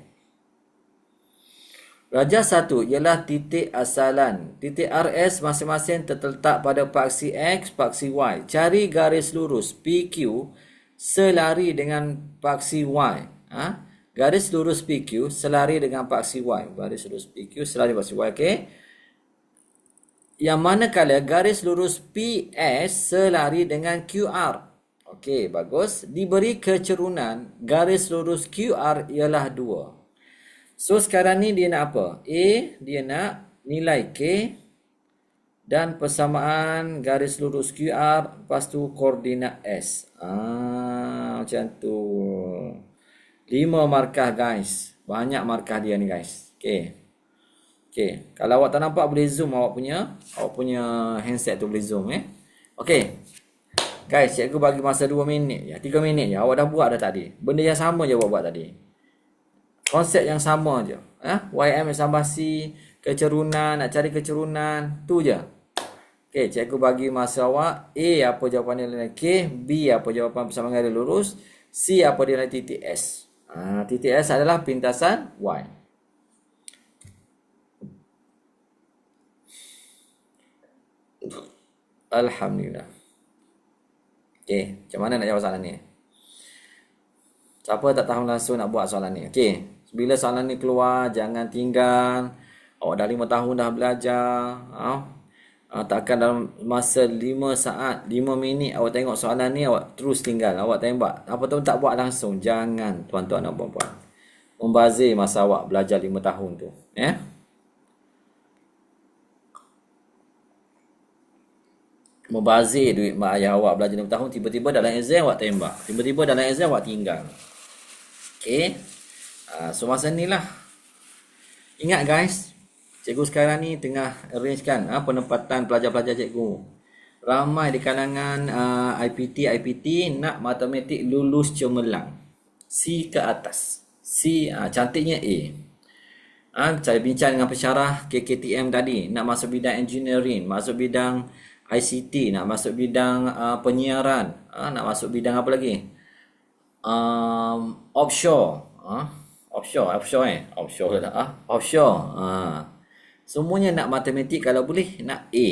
Rajah 1 ialah titik asalan. Titik RS masing-masing terletak pada paksi X, paksi Y. Cari garis lurus PQ selari dengan paksi Y. Garis lurus PQ selari dengan paksi Y. Garis lurus PQ selari dengan paksi Y. Okey. Yang manakala garis lurus PS selari dengan QR. Okey, bagus. Diberi kecerunan garis lurus QR ialah 2. So sekarang ni dia nak apa? A, dia nak nilai K dan persamaan garis lurus QR, lepas tu koordinat S. Macam tu. 5 markah guys. Banyak markah dia ni guys. Okey. Kalau awak tak nampak boleh zoom awak punya handset tu boleh zoom Okey. Guys, cikgu bagi masa 2 minit je, 3 minit je. Awak dah buat dah tadi. Benda yang sama je awak buat tadi. Konsep yang sama je. YM tambah C, kecerunan, nak cari kecerunan, tu je. Okey, cikgu bagi masa awak. A apa jawapan nilai K, B apa jawapan persamaan garis lurus, C apa nilai titik S. Titik S adalah pintasan Y. Alhamdulillah. Okey, macam mana nak jawab soalan ni? Siapa tak tahu langsung nak buat soalan ni? Okey. Bila soalan ni keluar, jangan tinggal. Awak dah 5 tahun dah belajar. Takkan dalam masa 5 saat, 5 minit awak tengok soalan ni, awak terus tinggal. Awak tembak. Apa tu tak buat langsung. Jangan, tuan-tuan dan puan-puan. Membazir masa awak belajar 5 tahun tu. Membazir duit mak ayah awak belajar 5 tahun. Tiba-tiba dalam exam awak tembak. Tiba-tiba dalam exam awak tinggal. Okey. So masa ni lah. Ingat guys, cikgu sekarang ni tengah arrangekan penempatan pelajar-pelajar cikgu. Ramai di kalangan IPT nak matematik lulus cemerlang. C ke atas. C cantiknya A. Saya bincang dengan pensyarah KKTM tadi, nak masuk bidang engineering, masuk bidang ICT, nak masuk bidang penyiaran, nak masuk bidang apa lagi? Offshore. Offshore lah. Offshore. Semuanya nak matematik, kalau boleh nak A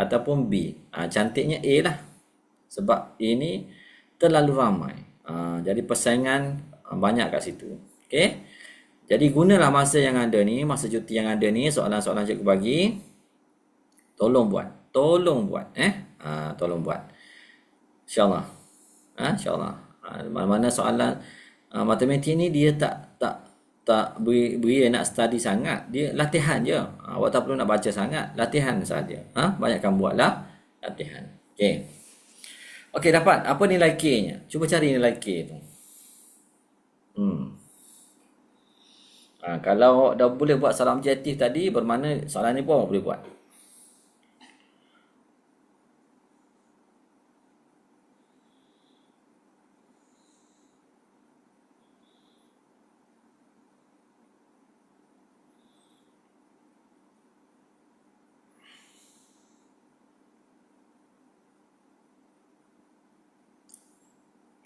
ataupun B. Cantiknya A lah. Sebab A ni terlalu ramai. Jadi persaingan banyak kat situ. Okey. Jadi gunalah masa yang ada ni, masa cuti yang ada ni, soalan-soalan cikgu bagi. Tolong buat. Tolong buat. InsyaAllah. InsyaAllah. Mana-mana soalan matematik ni dia tak beri nak study sangat. Dia latihan je. Awak tak perlu nak baca sangat. Latihan saja. Banyakkan buatlah latihan. Okey. Okey, dapat. Apa nilai K-nya? Cuba cari nilai K tu. Kalau awak dah boleh buat soalan objektif tadi, bermakna soalan ni pun awak boleh buat.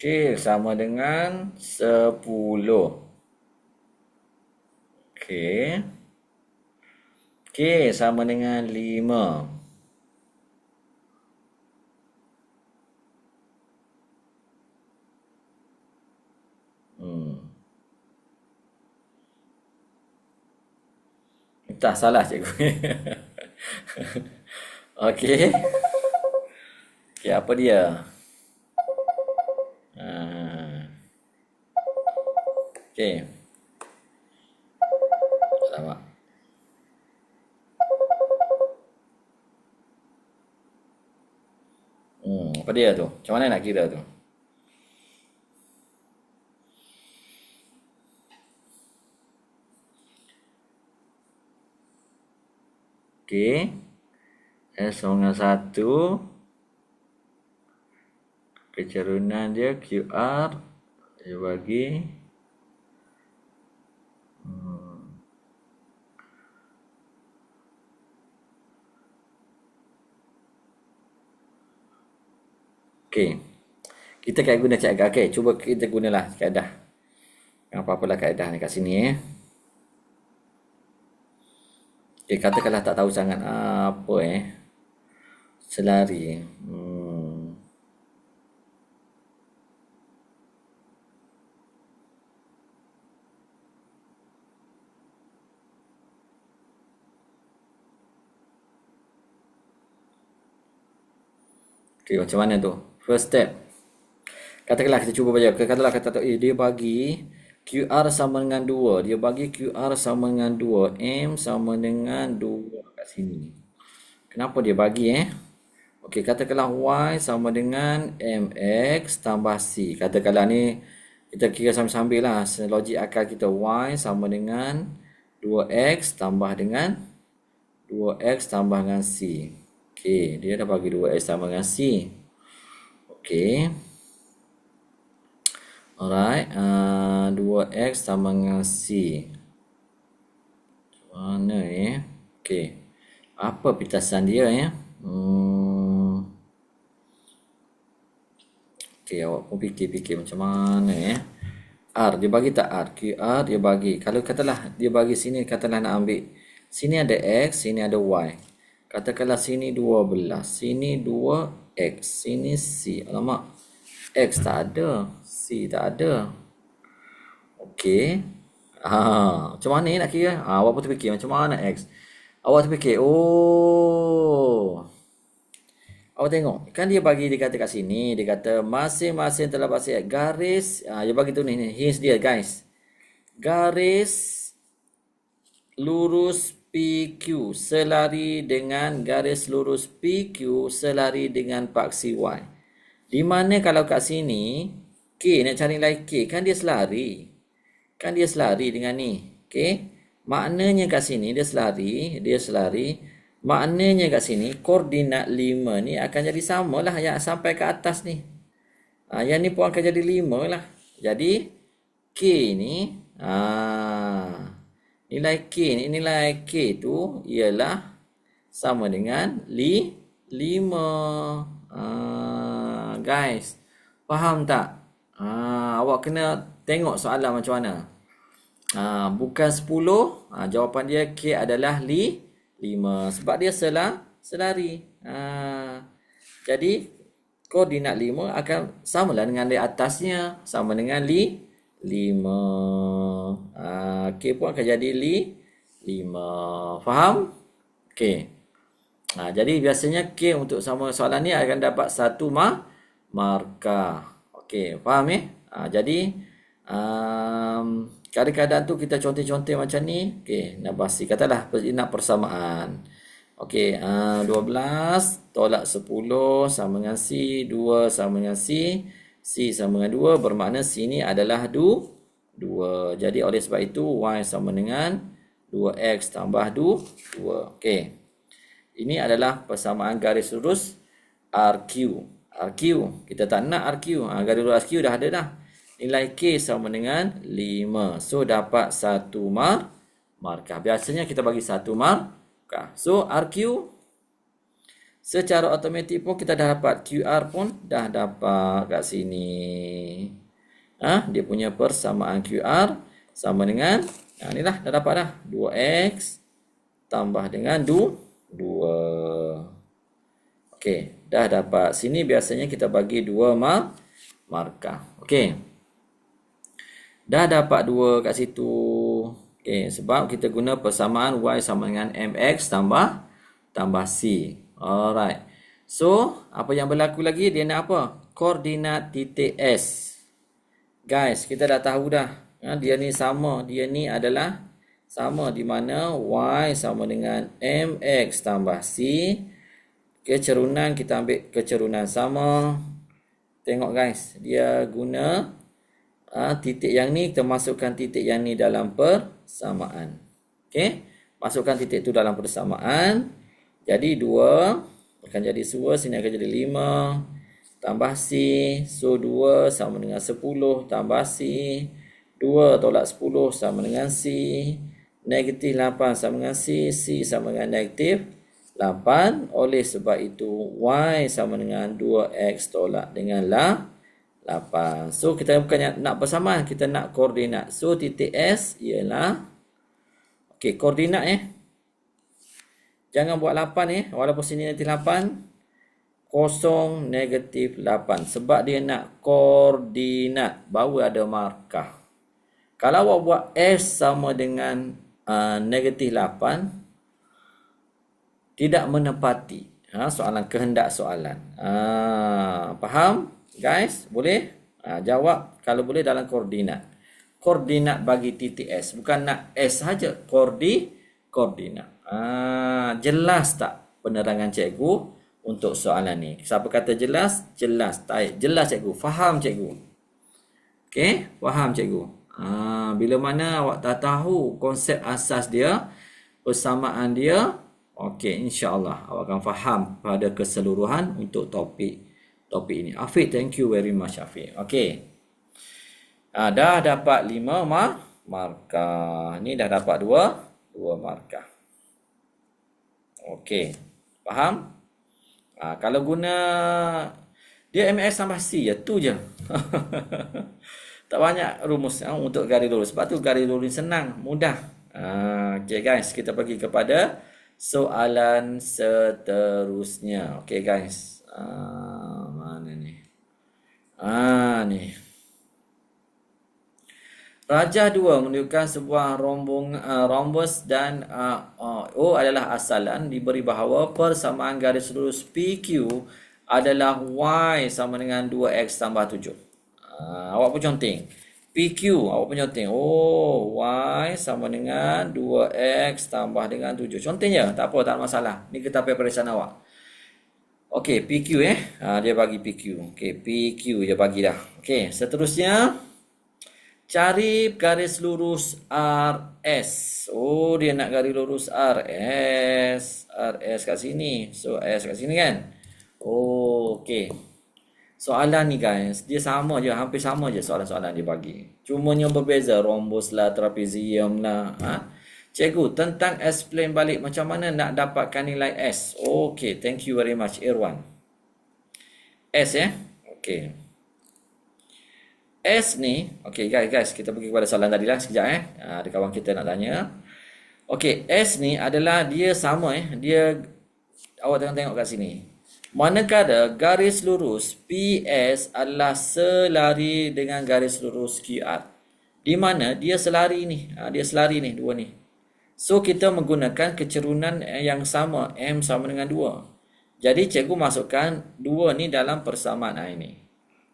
Okey, sama dengan 10. Okey. Okey, sama dengan 5. Tak salah cikgu. Okey. Okey, apa dia? Okey. Selamat. Apa dia tu? Macam mana nak kira tu? Okey. S dengan 1. Kecerunan dia QR. Dia bagi. Okey. Kita akan guna kaedah. Okey, cuba kita gunalah kaedah. Apa-apalah kaedah ni kat sini Okay, katakanlah tak tahu sangat apa selari. Okay, macam mana tu? First step. Katakanlah kita cuba baca. Katakanlah kata dia bagi QR sama dengan 2. Dia bagi QR sama dengan 2. M sama dengan 2 kat sini. Kenapa dia bagi Okey, katakanlah Y sama dengan MX tambah C. Katakanlah ni kita kira sambil-sambil lah. Logik akal kita Y sama dengan 2X tambah dengan 2X tambah dengan C. Okey, dia dah bagi 2X tambah dengan C. Okey. Alright, 2X sama dengan C. Mana Okey. Apa pitasan dia Okey, awak pun fikir-fikir macam mana R, dia bagi tak R? QR dia bagi. Kalau katalah dia bagi sini, katalah nak ambil. Sini ada X, sini ada Y. Katakanlah sini 12, sini 2X, sini C. Alamak, X tak ada, C tak ada. Okey. Macam mana nak kira? Awak pun terfikir macam mana X? Awak terfikir, awak tengok, kan dia bagi, dia kata kat sini, dia kata masing-masing telah pasti garis, dia bagi tu ni, hints dia guys. Garis lurus PQ selari dengan garis lurus PQ selari dengan paksi Y. Di mana kalau kat sini, K nak cari nilai K, kan dia selari. Kan dia selari dengan ni. Okey. Maknanya kat sini dia selari. Maknanya kat sini koordinat 5 ni akan jadi sama lah yang sampai ke atas ni. Yang ni pun akan jadi 5 lah. Jadi K ni nilai K tu ialah sama dengan 5. Guys, faham tak? Awak kena tengok soalan macam mana. Bukan 10, jawapan dia K adalah 5 sebab dia selari. Jadi koordinat 5 akan samalah dengan di atasnya, sama dengan 5. K pun akan jadi 5. Faham? Okey. Jadi biasanya K untuk sama soalan ni akan dapat 1 markah. Okey, faham jadi kadang-kadang tu kita contoh-contoh macam ni. Okey, nak basi katalah nak persamaan. Okey, 12 tolak 10 sama dengan C, 2 sama dengan C, C sama dengan 2, bermakna C ni adalah 2. Jadi oleh sebab itu Y sama dengan 2X tambah 2. Okey. Ini adalah persamaan garis lurus RQ. Kita tak nak RQ. Garis lurus RQ dah ada dah. Nilai K sama dengan 5. So dapat 1 markah. Biasanya kita bagi 1 markah. So RQ secara automatik pun kita dah dapat. QR pun dah dapat kat sini. Dia punya persamaan QR sama dengan inilah dah dapat dah. 2X tambah dengan 2. Okey, dah dapat. Sini biasanya kita bagi 2 markah. Okey. Dah dapat 2 kat situ. Okey, sebab kita guna persamaan Y sama dengan MX tambah C. Alright. So, apa yang berlaku lagi? Dia nak apa? Koordinat titik S. Guys, kita dah tahu dah. Dia ni sama. Dia ni adalah sama di mana Y sama dengan MX tambah C. Kecerunan kita ambil kecerunan sama. Tengok guys, dia guna titik yang ni, kita masukkan titik yang ni dalam persamaan. Okey, masukkan titik tu dalam persamaan. Jadi 2 akan jadi 2, sini akan jadi 5 tambah C. So 2 sama dengan 10 tambah C. 2 tolak 10 sama dengan C. Negatif 8 sama dengan C. C sama dengan negatif 8. Oleh sebab itu Y sama dengan 2X tolak dengan 8. So kita bukannya nak persamaan, kita nak koordinat. So titik S ialah koordinat Jangan buat 8 walaupun sini nanti 8. 0, negatif 8. Sebab dia nak koordinat. Baru ada markah. Kalau awak buat S sama dengan negatif 8. Tidak menepati. Soalan kehendak soalan. Faham? Guys, boleh? Jawab kalau boleh dalam koordinat. Koordinat bagi titik S. Bukan nak S saja. Koordinat. Jelas tak penerangan cikgu untuk soalan ni? Siapa kata jelas? Jelas. Jelas cikgu. Faham cikgu. Okey? Faham cikgu. Bila mana awak dah tahu konsep asas dia, persamaan dia, okey, insya-Allah awak akan faham pada keseluruhan untuk topik ini. Afiq, thank you very much Afiq. Okey. Dah dapat 5 markah. Ni dah dapat 2 markah. Okey. Faham? Kalau guna dia MS tambah C je, tu je. Tak banyak rumus untuk garis lurus. Sebab tu garis lurus senang, mudah. Okey guys, kita pergi kepada soalan seterusnya. Okey guys. Mana ni? Ni. Rajah 2 menunjukkan sebuah rhombus dan O adalah asalan, diberi bahawa persamaan garis lurus PQ adalah Y sama dengan 2X tambah 7. Awak pun conteng. PQ, awak pun conteng. Y sama dengan 2X tambah dengan 7. Conteng je, tak apa, tak ada masalah. Ni kita peperiksaan awak. Okey, PQ dia bagi PQ. Okey, PQ dia bagi dah. Okey, seterusnya cari garis lurus RS. Dia nak garis lurus RS. RS kat sini. So, S kat sini kan? Okey. Soalan ni guys, dia sama je, hampir sama je soalan-soalan dia bagi. Cumanya berbeza, rhombus lah, trapezium lah. Cikgu, tentang explain balik macam mana nak dapatkan nilai S. Okey, thank you very much Irwan. S okey. S ni, okey guys, kita pergi kepada soalan tadi lah sekejap ada kawan kita nak tanya. Okey, S ni adalah dia sama dia, awak tengok kat sini. Manakala garis lurus PS adalah selari dengan garis lurus QR. Di mana dia selari ni, dia selari ni, dua ni. So kita menggunakan kecerunan yang sama, M sama dengan 2. Jadi cikgu masukkan 2 ni dalam persamaan ini.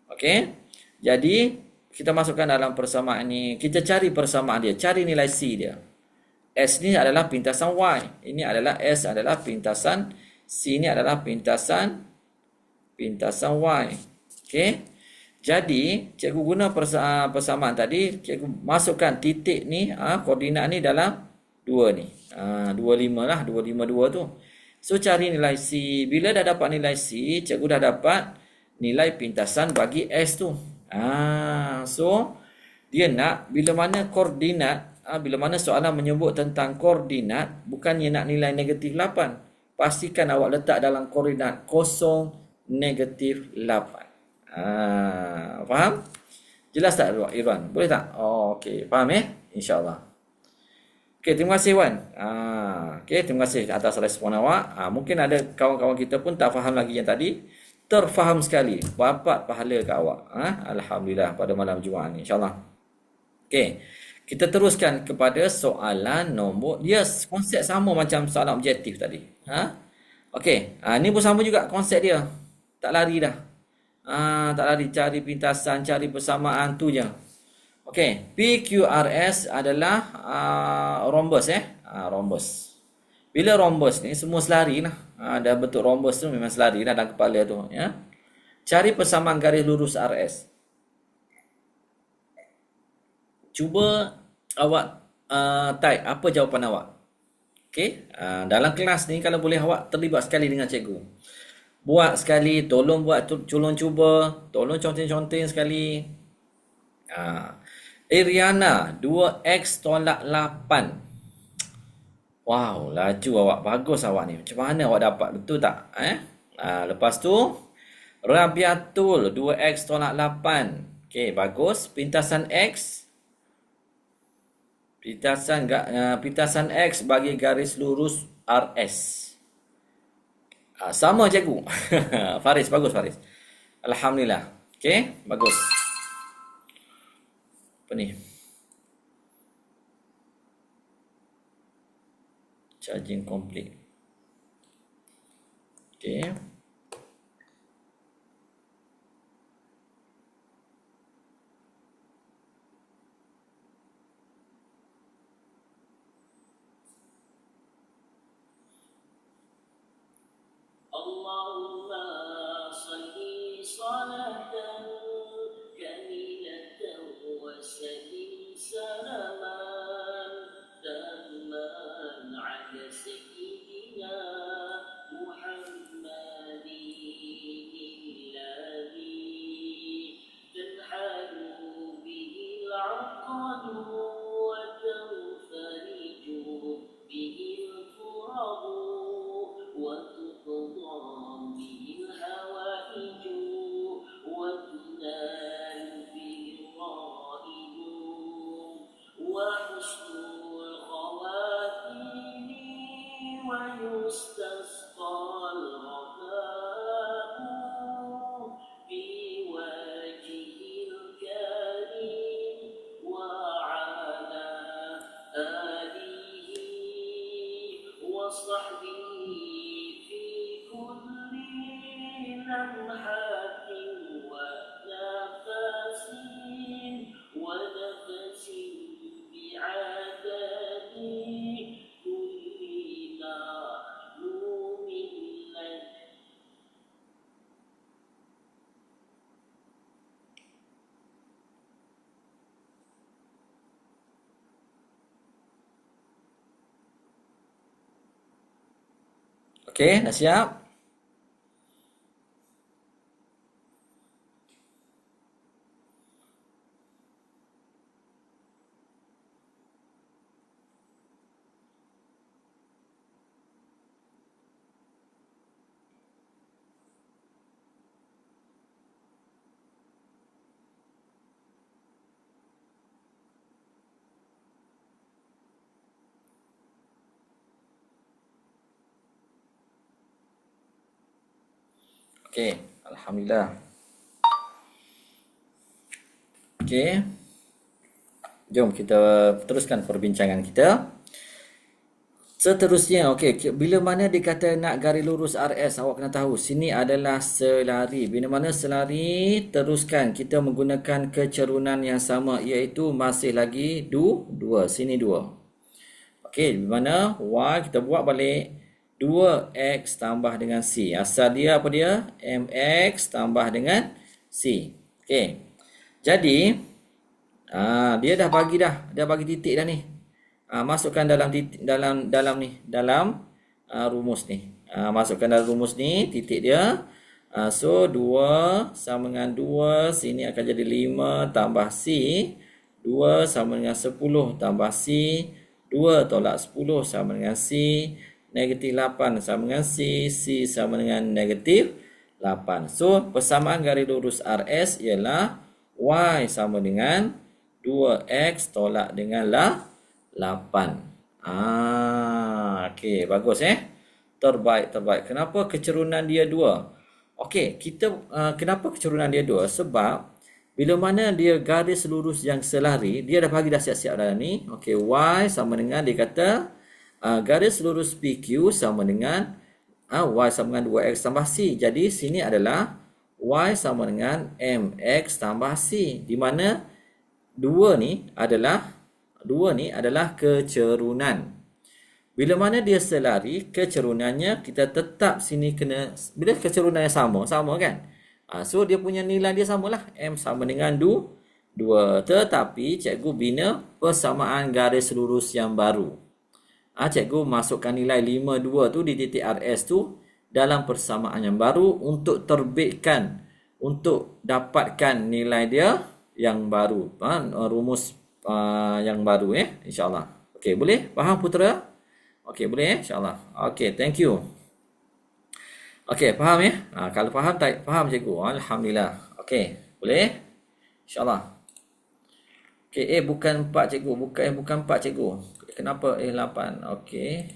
Okey. Jadi kita masukkan dalam persamaan ni, kita cari persamaan dia, cari nilai C dia. S ni adalah pintasan Y. Ini adalah S adalah pintasan, C ni adalah pintasan Y. Okey. Jadi cikgu guna persamaan tadi, cikgu masukkan titik ni, koordinat ni dalam 2 ni. 25 lah, 252 tu. So cari nilai C. Bila dah dapat nilai C, cikgu dah dapat nilai pintasan bagi S tu. So dia nak bila mana koordinat, bila mana soalan menyebut tentang koordinat, bukannya nak nilai negatif 8. Pastikan awak letak dalam koordinat 0, negatif 8. Faham? Jelas tak Irwan? Boleh tak? Okey, faham InsyaAllah. Okey, terima kasih Wan. Okey, terima kasih atas respon awak. Mungkin ada kawan-kawan kita pun tak faham lagi yang tadi. Terfaham sekali. Dapat pahala ke awak. Alhamdulillah pada malam Jumaat ni insyaAllah. Okey, kita teruskan kepada soalan nombor. Dia konsep sama macam soalan objektif tadi. Okey, ni pun sama juga konsep dia. Tak lari dah. Tak lari, cari pintasan, cari persamaan tu je. Okey, PQRS adalah rhombus rhombus. Bila rhombus ni semua selari lah. Dah bentuk rhombus tu memang selari lah dalam kepala tu ya. Cari persamaan garis lurus RS. Cuba awak type apa jawapan awak. Okey, dalam kelas ni kalau boleh awak terlibat sekali dengan cikgu. Buat sekali, tolong buat, tolong cuba, tolong conteng-conteng sekali. Iriana 2x tolak 8. Wow, laju awak, bagus awak ni. Macam mana awak dapat, betul tak? Lepas tu Rabiatul 2x tolak 8. Okey, bagus. Pintasan X. Pintasan X bagi garis lurus RS. Sama cikgu. Faris, bagus Faris. Alhamdulillah. Okey, bagus. Apa ni? Charging complete. Okey. Allahumma salli salatan kamilatan wa sallim salaman tamman ala sayyidina Muhammadin alladhi tanhalu bihi al-'aqadu wa tanfariju bihi al-kurabu وتقضى به الهوائج وتنال به الرائد وحسن الخواتيم ويستسقى الغمام بوجه الكريم وعلى آله وصحبه لمحات ونفس ونفس بعدد كل معلوم لك. Okey, dah siap? Okey, alhamdulillah. Okey. Jom kita teruskan perbincangan kita. Seterusnya, okey, bila mana dikata nak garis lurus RS, awak kena tahu sini adalah selari. Bila mana selari, teruskan kita menggunakan kecerunan yang sama, iaitu masih lagi 2. Sini 2. Okey, di mana Y kita buat balik 2X tambah dengan C. Asal dia apa dia? MX tambah dengan C. Okey. Jadi, dia dah bagi titik dah ni. Masukkan dalam titik, dalam rumus ni. Masukkan dalam rumus ni titik dia. So 2 sama dengan 2, sini akan jadi 5 tambah C. 2 sama dengan 10 tambah C. 2 tolak 10 sama dengan C. Negatif 8 sama dengan C. C sama dengan negatif 8. So, persamaan garis lurus RS ialah Y sama dengan 2X tolak dengan 8. Okey, bagus Terbaik. Kenapa kecerunan dia 2? Okey, kenapa kecerunan dia 2? Sebab bila mana dia garis lurus yang selari, dia dah bagi dah siap-siap dalam ni. Okey, Y sama dengan, dia kata garis lurus PQ sama dengan Y sama dengan 2X tambah C. Jadi sini adalah Y sama dengan MX tambah C, di mana 2 ni adalah kecerunan. Bila mana dia selari, kecerunannya kita tetap sini kena, bila kecerunannya sama kan? So dia punya nilai dia samalah, M sama dengan 2. Tetapi cikgu bina persamaan garis lurus yang baru. Cikgu masukkan nilai 52 tu di titik RS tu dalam persamaan yang baru untuk terbitkan, untuk dapatkan nilai dia yang baru, rumus yang baru insyaAllah. Okey, boleh? Faham putera? Okey, boleh insyaAllah. Okey, thank you. Okey, faham kalau faham, tak faham cikgu, alhamdulillah. Okey, boleh? InsyaAllah. Okey, bukan 4 cikgu, bukan 4 cikgu. Kenapa 8? Okey.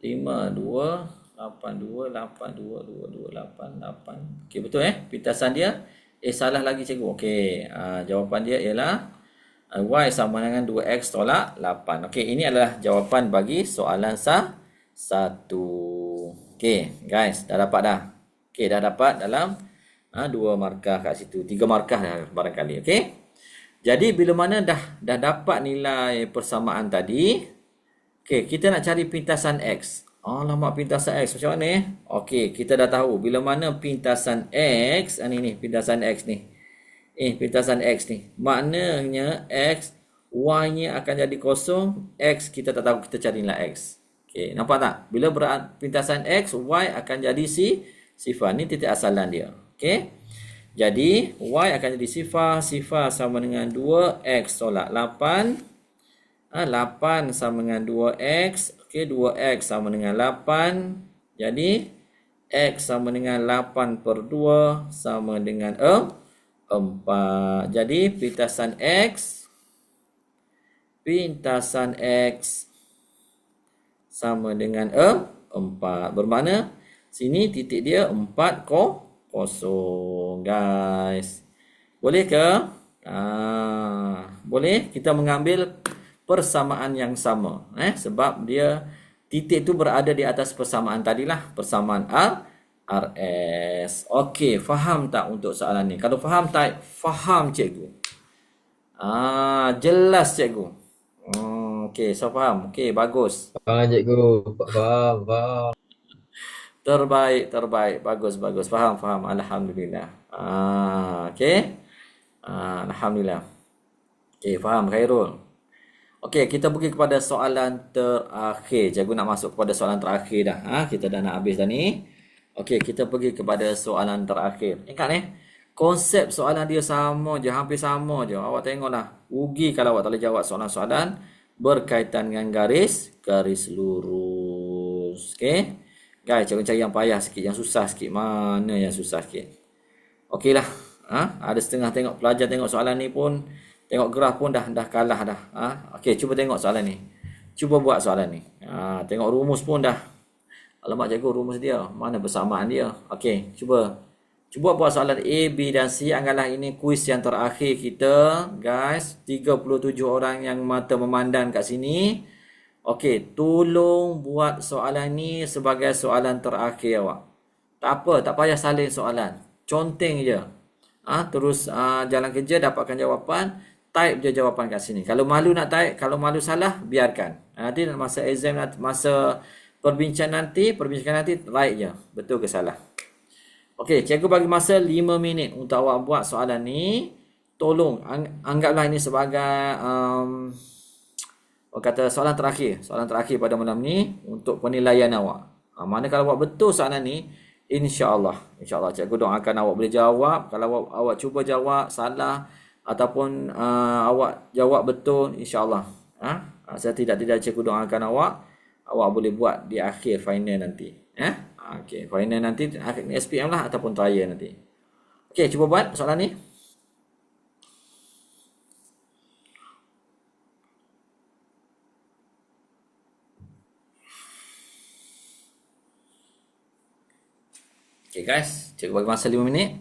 5, 2. 82, 8. Okey, betul pintasan dia. Salah lagi cikgu. Okey, jawapan dia ialah Y sama dengan 2X tolak 8. Okey, ini adalah jawapan bagi soalan 1. Okey, guys, dah dapat dah. Okey, dah dapat dalam 2 markah kat situ. 3 markah dah barangkali. Okey. Jadi bila mana dah dapat nilai persamaan tadi, okey, kita nak cari pintasan X. Alamak, pintasan X macam mana Okey, kita dah tahu bila mana pintasan X, ni pintasan X ni. Pintasan X ni. Maknanya X, Y-nya akan jadi kosong, X kita tak tahu, kita cari nilai X. Okey, nampak tak? Bila pintasan X, Y akan jadi sifar. Ni titik asalan dia. Okey. Jadi, Y akan jadi sifar. Sifar sama dengan 2X tolak 8. 8 sama dengan 2X. Okey, 2X sama dengan 8. Jadi, X sama dengan 8 per 2 sama dengan 4. Jadi, pintasan X sama dengan 4. Bermakna, sini titik dia 4, kosong, guys. Boleh ke? Boleh kita mengambil persamaan yang sama. Sebab dia titik tu berada di atas persamaan tadilah. Persamaan RS. Okey, faham tak untuk soalan ni? Kalau faham tak? Faham cikgu. Jelas cikgu. Okey, so faham. Okey, bagus. Faham cikgu. Faham. Terbaik. Bagus. Faham. Alhamdulillah. Okey. Alhamdulillah. Okey, faham Khairul. Okey, kita pergi kepada soalan terakhir. Cikgu nak masuk kepada soalan terakhir dah. Kita dah nak habis dah ni. Okey, kita pergi kepada soalan terakhir. Ingat konsep soalan dia sama je, hampir sama je. Awak tengoklah. Rugi kalau awak tak boleh jawab soalan-soalan berkaitan dengan garis lurus. Okey. Guys, cikgu cari yang payah sikit, yang susah sikit. Mana yang susah sikit? Okeylah. Ada setengah tengok pelajar tengok soalan ni pun, tengok graf pun dah kalah dah. Okey, cuba tengok soalan ni. Cuba buat soalan ni. Tengok rumus pun dah. Alamak cikgu, rumus dia. Mana persamaan dia? Okey, cuba buat soalan A, B dan C. Anggaplah ini kuis yang terakhir kita, guys. 37 orang yang mata memandang kat sini. Okey, tolong buat soalan ni sebagai soalan terakhir awak. Tak apa, tak payah salin soalan. Conteng je. Terus jalan kerja dapatkan jawapan, type je jawapan kat sini. Kalau malu nak type, kalau malu salah, biarkan. Nanti masa exam, masa perbincangan nanti, write je. Betul ke salah. Okey, cikgu bagi masa 5 minit untuk awak buat soalan ni. Tolong, anggaplah ini sebagai kata soalan terakhir pada malam ni untuk penilaian awak. Mana kalau awak betul soalan ni, insya-Allah cikgu doakan awak boleh jawab. Kalau awak cuba jawab salah ataupun awak jawab betul, insya-Allah. Saya tidak cikgu doakan awak boleh buat di akhir final nanti. Okey, final nanti akhir SPM lah ataupun trial nanti. Okey, cuba buat soalan ni. Okay guys, cikgu bagi masa 5 minit.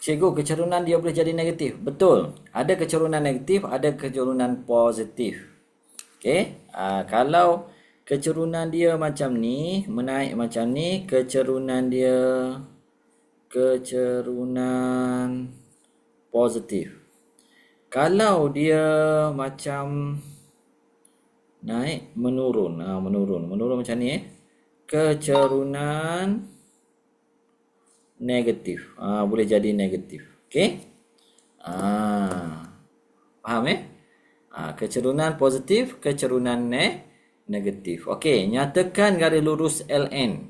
Cikgu, kecerunan dia boleh jadi negatif. Betul. Ada kecerunan negatif, ada kecerunan positif. Okey. Kalau kecerunan dia macam ni, menaik macam ni, kecerunan positif. Kalau dia macam naik menurun, menurun macam ni, kecerunan negatif. Boleh jadi negatif. Okey? Faham kecerunan positif, kecerunan negatif. Okey, nyatakan garis lurus LN.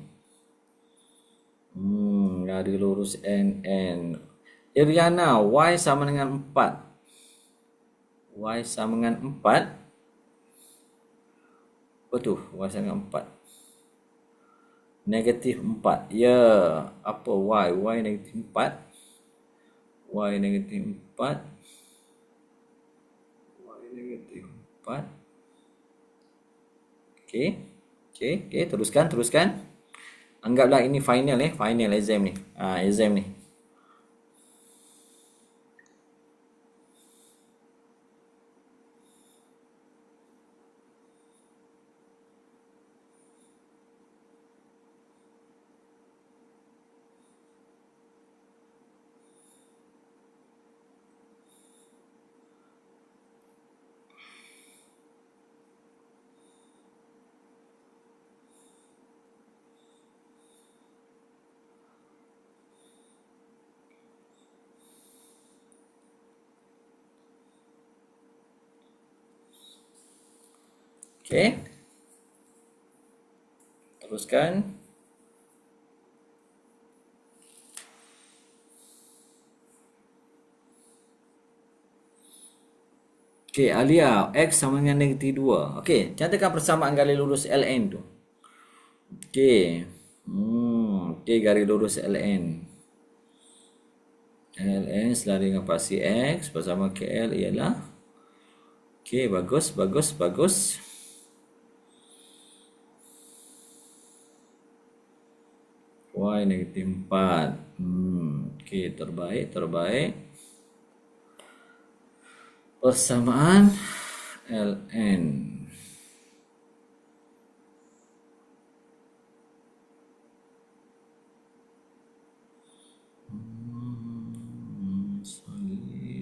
Garis lurus NN. Iriana, Y sama dengan 4. Y sama dengan 4. Apa tu? Y sama dengan 4. Negatif 4. Ya. Apa Y? Y negatif 4. Y negatif 4. Y negatif 4. Okey. Teruskan. Anggaplah ini final final exam ni. Exam ni. Okey. Teruskan. Okey, Alia, X sama dengan negatif 2. Okey, cantikkan persamaan garis lurus LN tu. Okey. Okey, garis lurus LN. LN selari dengan pasti X bersama KL ialah. Okey, bagus. Y negatif 4. Okey, terbaik. Persamaan LN.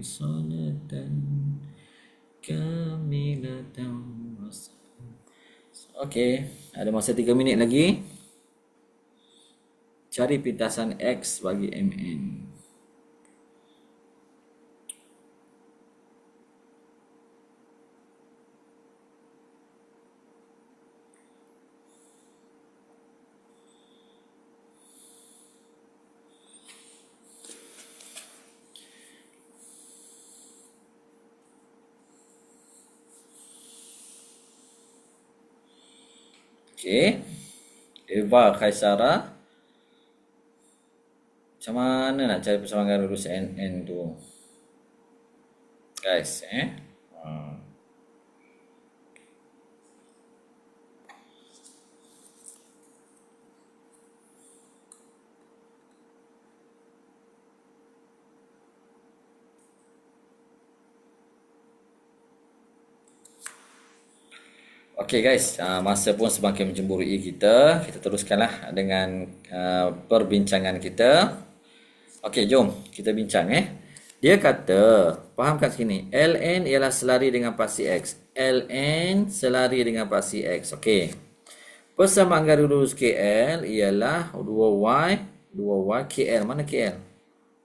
Salatan kamilatan. Okey, ada masa 3 minit lagi. Cari pintasan X bagi MN. Okey. Eva Khaisara. Macam mana nak cari persamaan garis lurus NN tu? Guys, Okey guys, masa pun semakin mencemburui kita. Kita teruskanlah dengan perbincangan kita. Okey, jom kita bincang Dia kata, faham kat sini, LN ialah selari dengan pasti X. LN selari dengan pasti X. Okey. Persamaan garis lurus KL ialah 2Y KL. Mana KL?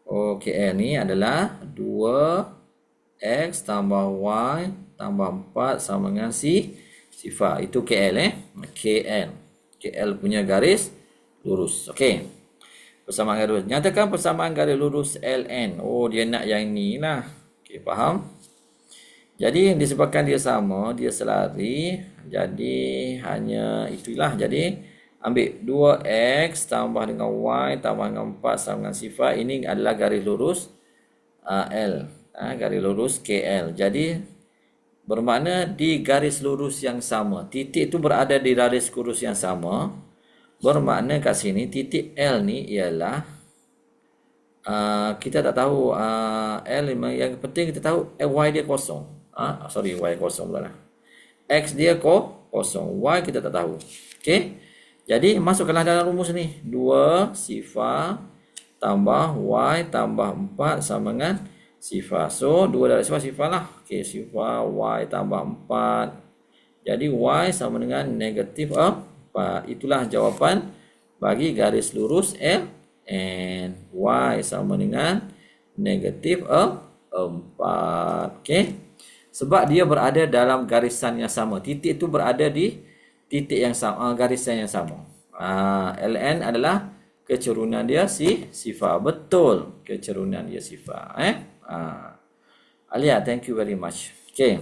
Oh, KL ni adalah 2X tambah Y tambah 4 sama dengan sifar. Itu KL KL punya garis lurus. Okey. Persamaan garis lurus. Nyatakan persamaan garis lurus LN. Oh, dia nak yang ni lah. Okey, faham? Jadi disebabkan dia sama, dia selari. Jadi hanya itulah. Jadi ambil 2X tambah dengan Y tambah dengan 4 sama dengan sifar. Ini adalah garis lurus L. Garis lurus KL. Jadi bermakna di garis lurus yang sama. Titik itu berada di garis lurus yang sama. Bermakna kat sini titik L ni ialah kita tak tahu L, yang penting kita tahu Y dia kosong. Sorry, Y kosong pula lah. X dia kosong, Y kita tak tahu. Okey. Jadi masukkanlah dalam rumus ni. 2 sifar tambah Y tambah 4 sama dengan sifar. So 2 darab sifar lah. Okey, sifar Y tambah 4. Jadi Y sama dengan negatif 4. Itulah jawapan bagi garis lurus L and Y sama dengan negatif 4. Okey. Sebab dia berada dalam garisan yang sama. Titik itu berada di titik yang sama, garisan yang sama. Ln adalah kecerunan dia sifar. Betul, kecerunan dia sifar. Alia, thank you very much. Okey.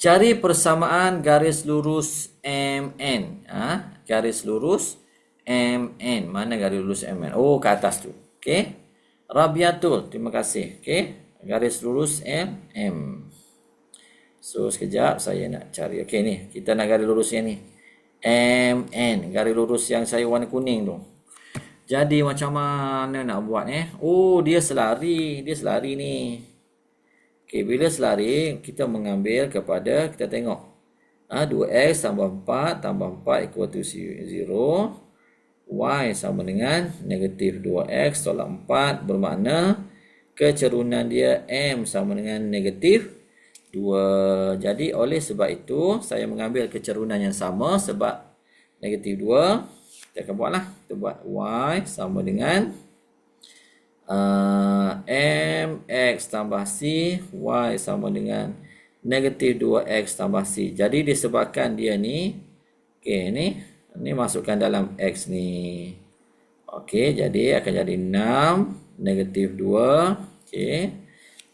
Cari persamaan garis lurus MN. Garis lurus MN. Mana garis lurus MN? Oh, ke atas tu. Okey. Rabiatul, terima kasih. Okey. Garis lurus MM. So, sekejap saya nak cari. Okey ni, kita nak garis lurus yang ni. MN, garis lurus yang saya warna kuning tu. Jadi macam mana nak buat Oh, dia selari ni. Okey, bila selari, kita mengambil kepada, kita tengok. 2x tambah 4 tambah 4 equal to 0. Y sama dengan negatif 2x tolak 4, bermakna kecerunan dia M sama dengan negatif 2. Jadi oleh sebab itu saya mengambil kecerunan yang sama sebab negatif 2. Kita akan buatlah. Kita buat Y sama dengan MX tambah C. Y sama dengan negatif 2X tambah C. Jadi disebabkan dia ni, okey ni masukkan dalam X ni. Okey, jadi akan jadi 6 negatif 2. Okey.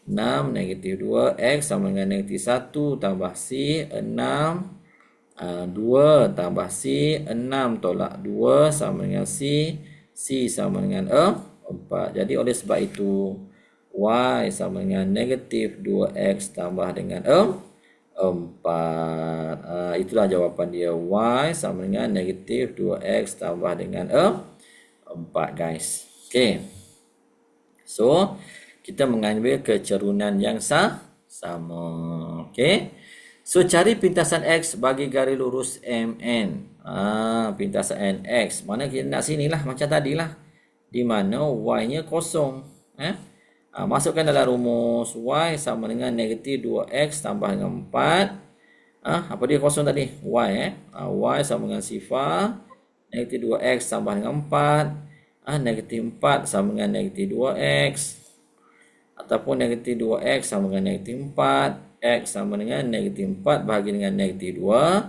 6 negatif 2. X sama dengan negatif 1 tambah C. 6. 2 tambah C. 6 tolak 2 sama dengan C. C sama dengan 4. Jadi oleh sebab itu Y sama dengan negatif 2X tambah dengan 4. Itulah jawapan dia. Y sama dengan negatif 2X tambah dengan 4, guys. Okey. So, kita mengambil kecerunan yang sama. Okey. So, cari pintasan X bagi garis lurus MN. Pintasan NX. Mana kita nak sinilah macam tadilah. Di mana Y-nya kosong. Masukkan dalam rumus. Y sama dengan negatif 2X tambah dengan 4. Apa dia kosong tadi? Y. Y sama dengan sifar. Negatif 2X tambah dengan 4. Negatif 4 sama dengan negatif 2X. Ataupun negatif 2X sama dengan negatif 4. X sama dengan negatif 4 bahagi dengan negatif 2.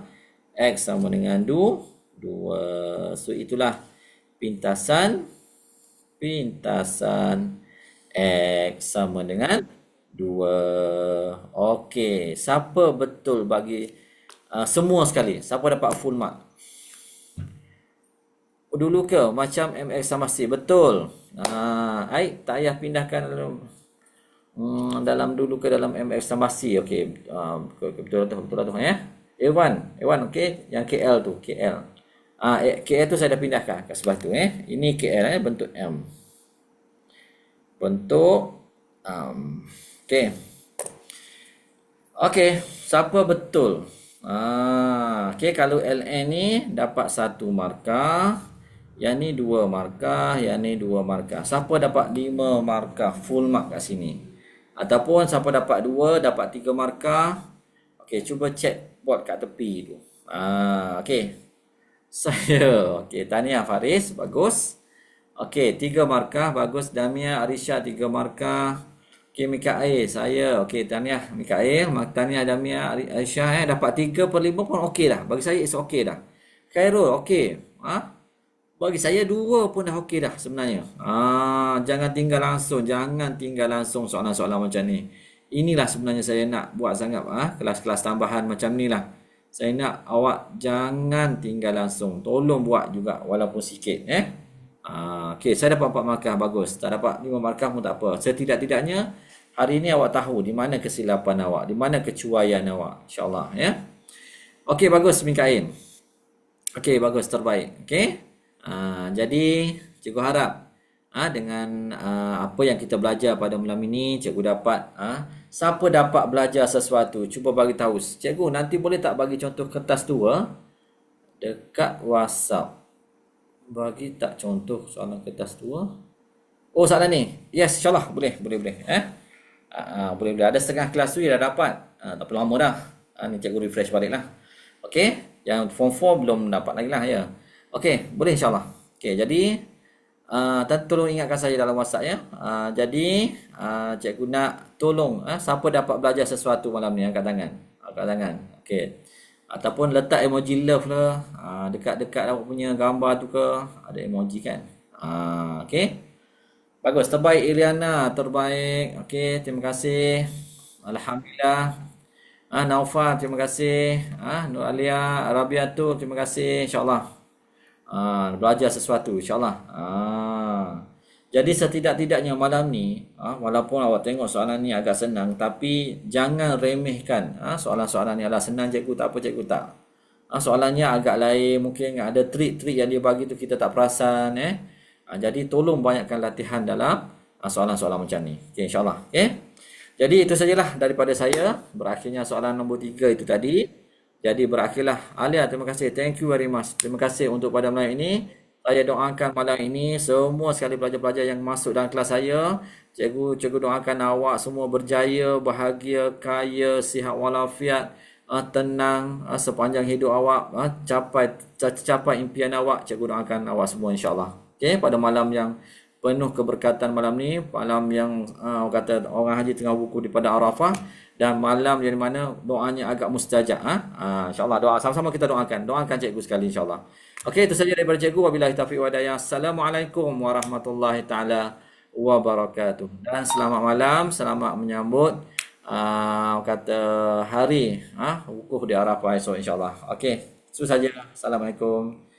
X sama dengan 2. So, itulah pintasan X sama dengan 2. Okey. Siapa betul bagi semua sekali? Siapa dapat full mark? Dulu ke macam MX sama C? Betul. Tak payah pindahkan dalam dulu ke dalam MX sama C. Okey. Betul tu ya. A1 okey, yang KL tu, KL. KL tu saya dah pindahkan kat sebelah tu Ini KL bentuk M. Bentuk okey. Okey, siapa betul? Okey, kalau LN ni dapat 1 markah. Yang ni 2 markah, yang ni 2 markah. Siapa dapat 5 markah full mark kat sini? Ataupun siapa dapat 2, dapat 3 markah? Okey, cuba check board kat tepi tu. Okey. Okey, tahniah Faris, bagus. Okey, 3 markah, bagus. Damia, Arisha 3 markah. Okey, Mikael, saya. Okey, tahniah Mikael, tahniah Damia, Arisha dapat 3/5 pun okey dah. Bagi saya it's okey dah. Khairul, okey. Bagi saya 2 pun dah okey dah sebenarnya. Jangan tinggal langsung soalan-soalan macam ni. Inilah sebenarnya saya nak buat sangat kelas-kelas tambahan macam ni lah. Saya nak awak jangan tinggal langsung. Tolong buat juga walaupun sikit Okey, saya dapat 4 markah, bagus. Tak dapat 5 markah pun tak apa. Setidak-tidaknya hari ini awak tahu di mana kesilapan awak, di mana kecuaian awak, insya-Allah Okey, bagus Mikael. Okey, bagus, terbaik. Okey. Jadi cikgu harap dengan apa yang kita belajar pada malam ini. Cikgu dapat siapa dapat belajar sesuatu, cuba bagi tahu. Cikgu nanti boleh tak bagi contoh kertas 2 dekat WhatsApp? Bagi tak contoh soalan kertas 2? Oh, soalan ni. Yes, insyaAllah boleh. Boleh. Boleh. Ada setengah kelas tu dah dapat. Tak perlu lama dah. Ni cikgu refresh balik lah. Okey, yang form 4 belum dapat lagi lah ya. Okey, boleh insyaAllah. Okey, jadi tolong ingatkan saya dalam WhatsApp ya. Jadi cikgu nak tolong siapa dapat belajar sesuatu malam ni angkat tangan. Okey. Ataupun letak emoji love lah dekat-dekat awak punya gambar tu ke, ada emoji kan. Okey. Bagus, terbaik Iliana, terbaik. Okey, terima kasih. Alhamdulillah. Naufal, terima kasih. Nur Alia, Rabiatul, terima kasih. InsyaAllah. Belajar sesuatu, insyaAllah. Jadi setidak-tidaknya malam ni, walaupun awak tengok soalan ni agak senang, tapi jangan remehkan. Soalan-soalan ni adalah senang cikgu, tak apa cikgu tak. Soalannya agak lain, mungkin ada trik-trik yang dia bagi tu kita tak perasan. Jadi tolong banyakkan latihan dalam soalan-soalan macam ni. Okay, insyaAllah. Okay. Jadi itu sajalah daripada saya. Berakhirnya soalan nombor 3 itu tadi. Jadi berakhirlah. Alia, terima kasih. Thank you very much. Terima kasih untuk pada malam ini. Saya doakan malam ini semua sekali pelajar-pelajar yang masuk dalam kelas saya. Cikgu doakan awak semua berjaya, bahagia, kaya, sihat walafiat, tenang sepanjang hidup awak. Capai impian awak. Cikgu doakan awak semua insyaAllah. Okay, pada malam yang penuh keberkatan malam ni, malam yang kata orang haji tengah wukuf di pada Arafah, dan malam yang mana doanya agak mustajab. InsyaAllah doa sama-sama kita doakan cikgu sekali insyaAllah. Okey, itu saja daripada cikgu. Wabillahi taufiq wa hidayah. Assalamualaikum warahmatullahi taala wabarakatuh. Dan selamat malam, selamat menyambut kata hari wukuf di Arafah esok insyaAllah. Okey, itu saja. Assalamualaikum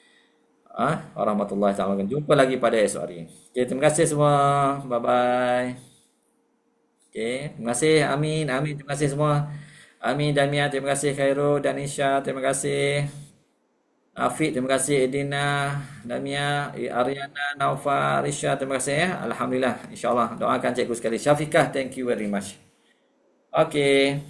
warahmatullahi taala wabarakatuh. Jumpa lagi pada esok hari. Okey, terima kasih semua. Bye bye. Okey, terima kasih. Amin. Terima kasih semua. Amin dan Mia, terima kasih. Khairul dan Isya, terima kasih. Afiq, terima kasih. Edina, Damia, Ariana, Naufal, Risha, terima kasih ya. Alhamdulillah, insyaAllah. Doakan cikgu sekali. Syafiqah, thank you very much. Okay.